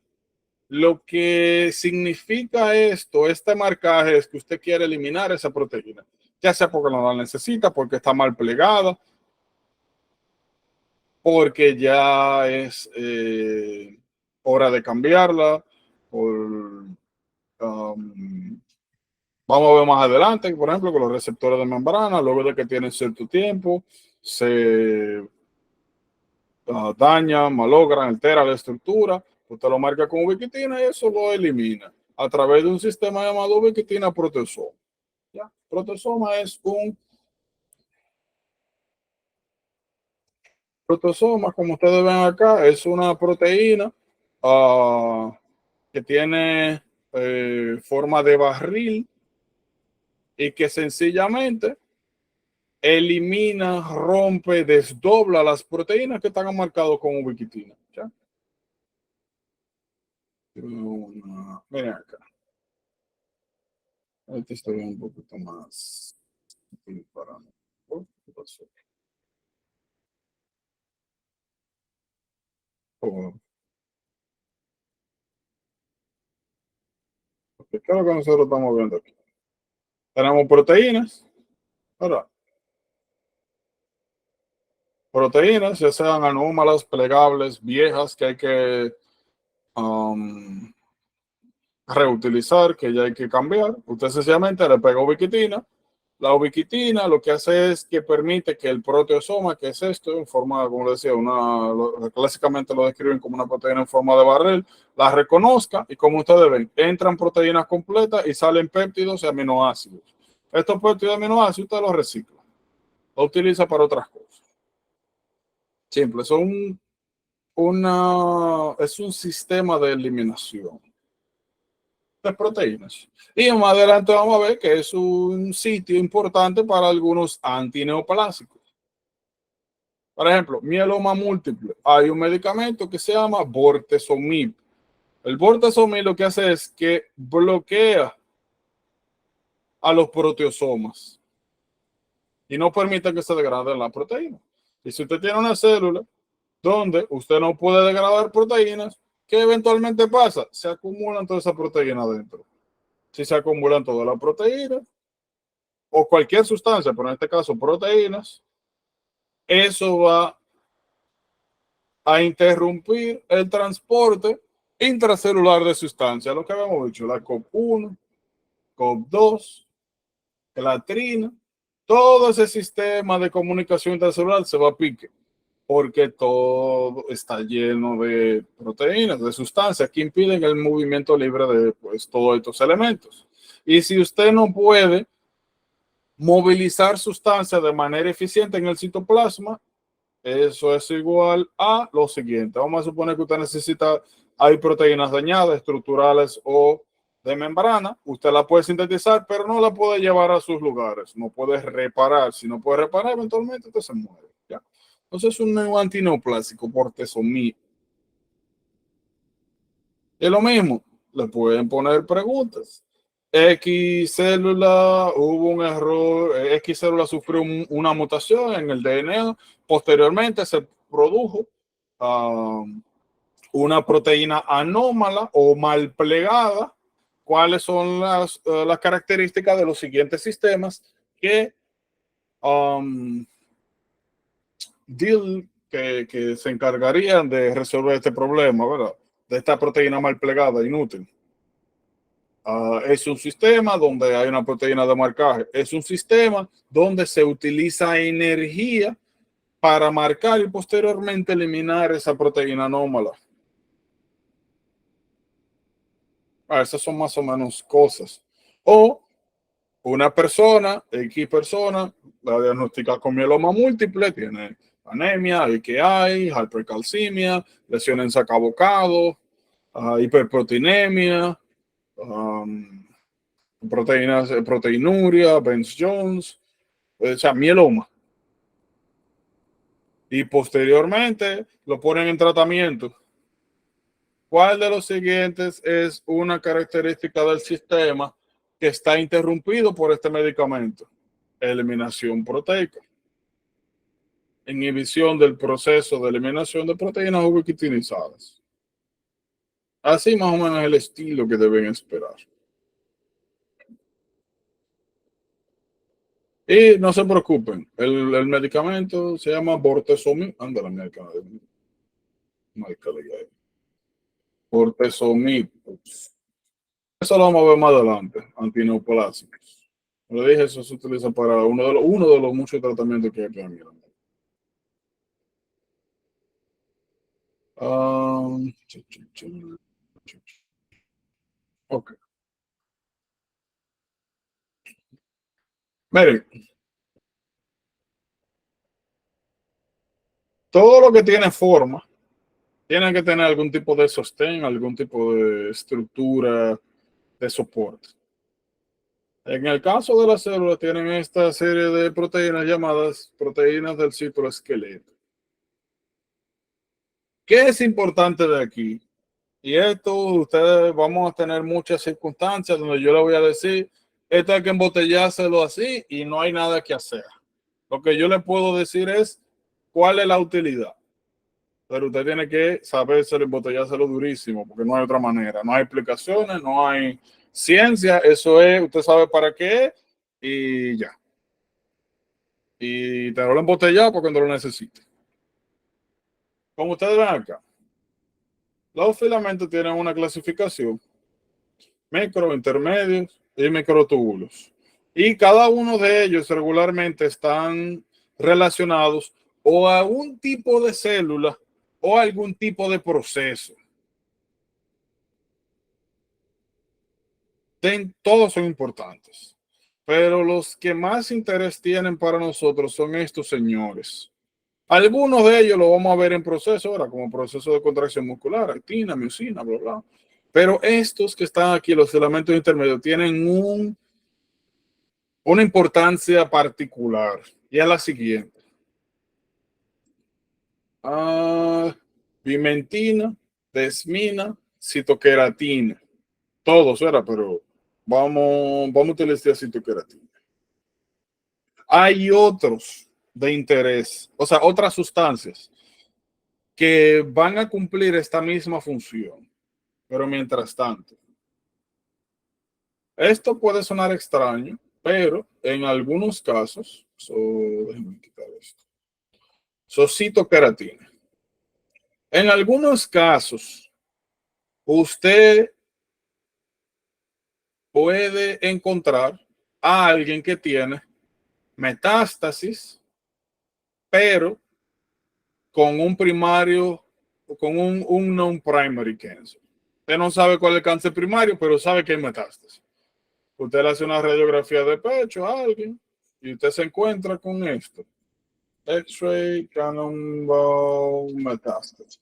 lo que significa este marcaje es que usted quiere eliminar esa proteína, ya sea porque no la necesita, porque está mal plegada, porque ya es hora de cambiarla, vamos a ver más adelante, por ejemplo, con los receptores de membrana, luego de que tienen cierto tiempo, se dañan, malogran, altera la estructura, usted lo marca con ubiquitina y eso lo elimina a través de un sistema llamado ubiquitina proteasoma. ¿Ya? Proteasoma proteasoma, como ustedes ven acá, es una proteína que tiene forma de barril y que sencillamente elimina, rompe, desdobla las proteínas que están marcadas con ubiquitina. ¿Ya? Miren acá. Ahorita estoy un poquito más para. ¿Qué pasó? ¿Qué es lo que nosotros estamos viendo aquí? Tenemos proteínas, ¿verdad? Proteínas, ya sean anómalas, plegables, viejas, que hay que reutilizar, que ya hay que cambiar. Usted sencillamente le pega ubiquitina. La ubiquitina lo que hace es que permite que el proteasoma, que es esto, en forma, como le decía, clásicamente lo describen como una proteína en forma de barril, la reconozca y como ustedes ven, entran proteínas completas y salen péptidos y aminoácidos. Estos péptidos y aminoácidos usted los recicla, lo utiliza para otras cosas. Simple, es un sistema de eliminación de proteínas. Y más adelante vamos a ver que es un sitio importante para algunos antineoplásicos. Por ejemplo, mieloma múltiple. Hay un medicamento que se llama bortezomib. El bortezomib lo que hace es que bloquea a los proteosomas y no permite que se degraden la proteína. Y si usted tiene una célula donde usted no puede degradar proteínas, ¿qué eventualmente pasa? Se acumulan todas esas proteínas dentro. Si se acumulan todas las proteínas o cualquier sustancia, pero en este caso proteínas, eso va a interrumpir el transporte intracelular de sustancias, lo que habíamos dicho, la COP1, COP2, clatrina, todo ese sistema de comunicación intracelular se va a pique, porque todo está lleno de proteínas, de sustancias que impiden el movimiento libre de todos estos elementos. Y si usted no puede movilizar sustancias de manera eficiente en el citoplasma, eso es igual a lo siguiente. Vamos a suponer que usted necesita, hay proteínas dañadas, estructurales o de membrana, usted la puede sintetizar, pero no la puede llevar a sus lugares, no puede reparar. Si no puede reparar, eventualmente usted se muere. ¿Ya? Entonces es un antineoplásico, bortezomib. Es lo mismo, le pueden poner preguntas. X célula, hubo un error, X célula sufrió una mutación en el DNA, posteriormente se produjo una proteína anómala o mal plegada. ¿Cuáles son las características de los siguientes sistemas que que se encargarían de resolver este problema, ¿verdad? De esta proteína mal plegada, inútil? Es un sistema donde hay una proteína de marcaje. Es un sistema donde se utiliza energía para marcar y posteriormente eliminar esa proteína anómala. Esas son más o menos cosas. O una persona, X persona, la diagnostica con mieloma múltiple, tiene anemia, AKI, hipercalcemia, lesiones en sacabocado, hiperproteinemia, proteinuria, Benz-Jones, o sea, mieloma. Y posteriormente lo ponen en tratamiento. ¿Cuál de los siguientes es una característica del sistema que está interrumpido por este medicamento? Eliminación proteica. Inhibición del proceso de eliminación de proteínas ubiquitinizadas. Así más o menos el estilo que deben esperar. Y no se preocupen, el medicamento se llama bortezomib. Anda la mierda. Bortezomib. Eso lo vamos a ver más adelante, antineoplásicos. Como le dije, eso se utiliza para uno de los muchos tratamientos que hay que mirar. Ok. Miren, todo lo que tiene forma tiene que tener algún tipo de sostén, algún tipo de estructura de soporte. En el caso de las células tienen esta serie de proteínas llamadas proteínas del citoesqueleto. ¿Qué es importante de aquí? Y esto ustedes vamos a tener muchas circunstancias donde yo le voy a decir, esto hay que embotellárselo así y no hay nada que hacer. Lo que yo le puedo decir es cuál es la utilidad. Pero usted tiene que saber embotellárselo durísimo, porque no hay otra manera. No hay explicaciones, no hay ciencia. Eso es, usted sabe para qué y ya. Y te lo embotellado porque no lo necesite. Como ustedes ven acá, los filamentos tienen una clasificación: micro, intermedios y microtúbulos. Y cada uno de ellos regularmente están relacionados o a un tipo de célula o a algún tipo de proceso. Todos son importantes, pero los que más interés tienen para nosotros son estos señores. Algunos de ellos lo vamos a ver en proceso ahora, como proceso de contracción muscular, actina, miosina, bla, bla. Pero estos que están aquí, los filamentos intermedios, tienen una importancia particular, y es la siguiente. Pimentina, desmina, citoqueratina. Todos era, pero vamos a utilizar citoqueratina. Hay otros de interés, o sea, otras sustancias que van a cumplir esta misma función, pero mientras tanto. Esto puede sonar extraño, pero en algunos casos, déjenme quitar esto. Citoqueratina. En algunos casos, usted puede encontrar a alguien que tiene metástasis, pero con un primario, con un non-primary cancer. Usted no sabe cuál es el cáncer primario, pero sabe que hay metástasis. Usted le hace una radiografía de pecho a alguien y usted se encuentra con esto: X-ray, cannonball, metástasis.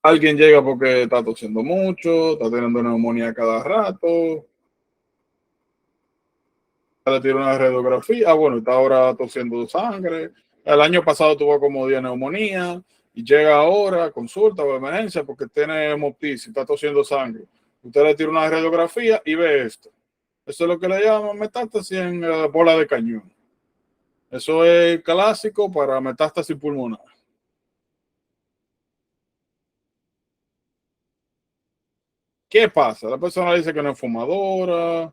Alguien llega porque está tosiendo mucho, está teniendo neumonía cada rato, le tira una radiografía, bueno, está ahora tosiendo sangre. El año pasado tuvo como 10 neumonía y llega ahora, consulta o emergencia porque tiene hemoptisis, está tosiendo sangre. Usted le tira una radiografía y ve esto. Eso es lo que le llaman metástasis en bola de cañón. Eso es clásico para metástasis pulmonar. ¿Qué pasa? La persona dice que no es fumadora,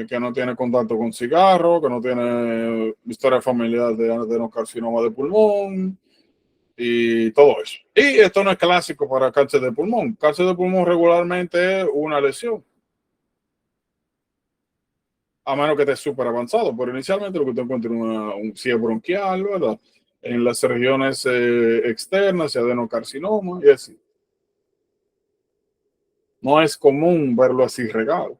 que no tiene contacto con cigarro, que no tiene historia familiar de adenocarcinoma de pulmón y todo eso. Y esto no es clásico para cáncer de pulmón. Cáncer de pulmón regularmente es una lesión, a menos que esté súper avanzado, pero inicialmente lo que usted encuentra es un cierre bronquial, ¿verdad? En las regiones externas, adenocarcinoma y así. No es común verlo así regado.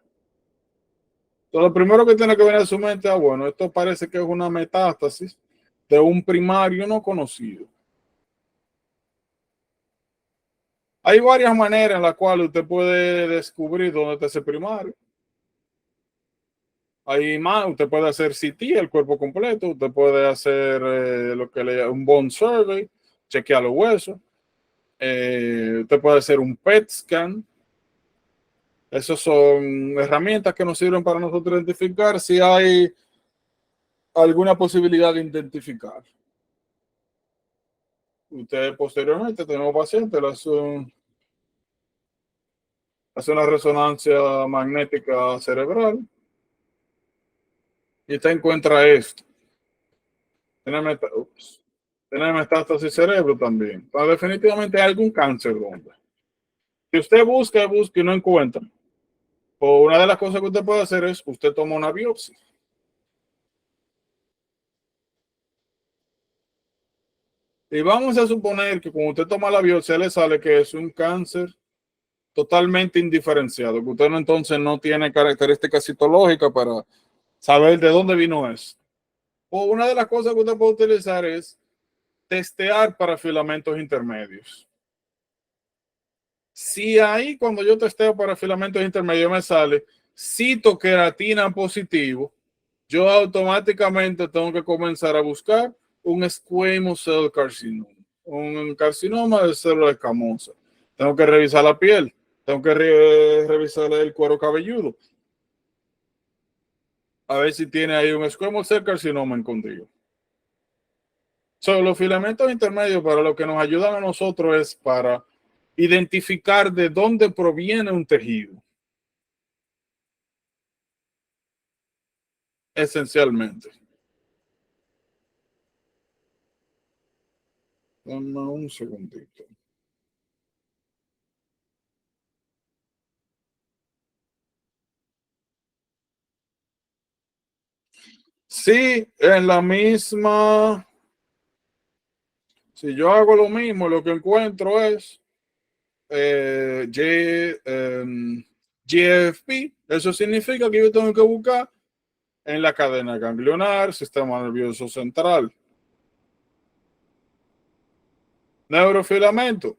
Entonces, lo primero que tiene que venir a su mente es, bueno, esto parece que es una metástasis de un primario no conocido. Hay varias maneras en las cuales usted puede descubrir dónde está ese primario. Hay más, usted puede hacer CT, el cuerpo completo, usted puede hacer lo que le llama un bone survey, chequear los huesos, usted puede hacer un PET scan. Esas son herramientas que nos sirven para nosotros identificar si hay alguna posibilidad de identificar. Usted posteriormente, tenemos pacientes, le hace una resonancia magnética cerebral y usted encuentra esto. Tiene metástasis cerebro también. Entonces, definitivamente hay algún cáncer donde. Si usted busca y no encuentra, pues una de las cosas que usted puede hacer es, usted toma una biopsia. Y vamos a suponer que cuando usted toma la biopsia le sale que es un cáncer totalmente indiferenciado, que usted entonces no tiene características citológicas para saber de dónde vino eso. O una de las cosas que usted puede utilizar es testear para filamentos intermedios. Si ahí cuando yo testeo para filamentos intermedios me sale citoqueratina positivo, yo automáticamente tengo que comenzar a buscar un squamous cell carcinoma, un carcinoma de célula escamosa. Tengo que revisar la piel, tengo que revisar el cuero cabelludo, a ver si tiene ahí un squamous cell carcinoma escondido. Los filamentos intermedios para lo que nos ayudan a nosotros es para identificar de dónde proviene un tejido. Esencialmente. Dame un segundito. Sí, en la misma. Si yo hago lo mismo, lo que encuentro es GFP. Eso significa que yo tengo que buscar en la cadena ganglionar, sistema nervioso central. Neurofilamento,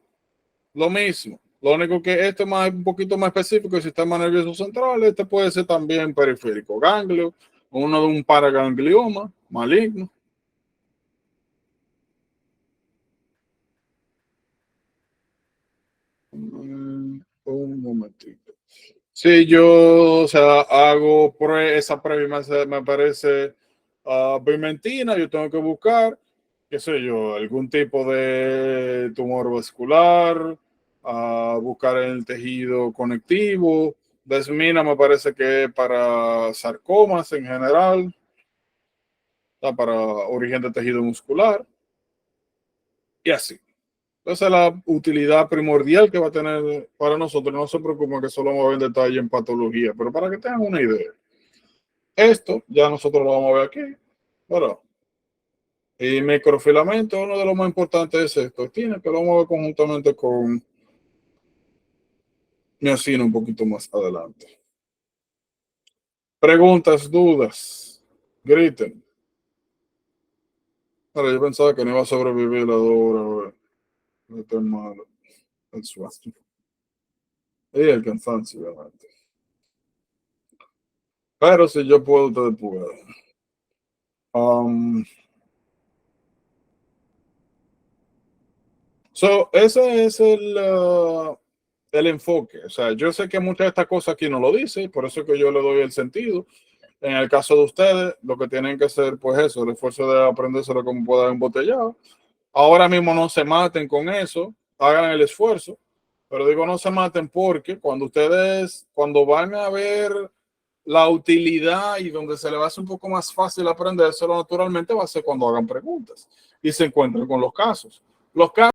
lo mismo. Lo único que este es un poquito más específico, el sistema nervioso central. Este puede ser también periférico ganglio, uno de un paraganglioma maligno. Un momentito. Sí, yo, o sea, hago esa prueba y me parece pimentina. Yo tengo que buscar, qué sé yo, algún tipo de tumor vascular, buscar el tejido conectivo. Desmina me parece que es para sarcomas en general, para origen de tejido muscular y así. Esa es la utilidad primordial que va a tener para nosotros. No se preocupen que solo vamos a ver detalle en patología, pero para que tengan una idea. Esto ya nosotros lo vamos a ver aquí. Bueno, y microfilamento, uno de los más importantes es esto. Tiene que lo vamos a ver conjuntamente con miocino un poquito más adelante. Preguntas, dudas, griten. Ahora, yo pensaba que no iba a sobrevivir la 2 horas. Esto es malo.
el sueño y el cansancio, obviamente. Pero si yo puedo, ustedes pueden. Ese es el enfoque. O sea, yo sé que muchas de estas cosas aquí no lo dice, por eso es que yo le doy el sentido. En el caso de ustedes, lo que tienen que hacer, pues eso, el esfuerzo de aprendérselo como puedan embotellado. Ahora mismo no se maten con eso, hagan el esfuerzo, pero digo no se maten porque cuando van a ver la utilidad y donde se les va a hacer un poco más fácil aprendérselo naturalmente va a ser cuando hagan preguntas y se encuentren con los casos. Los casos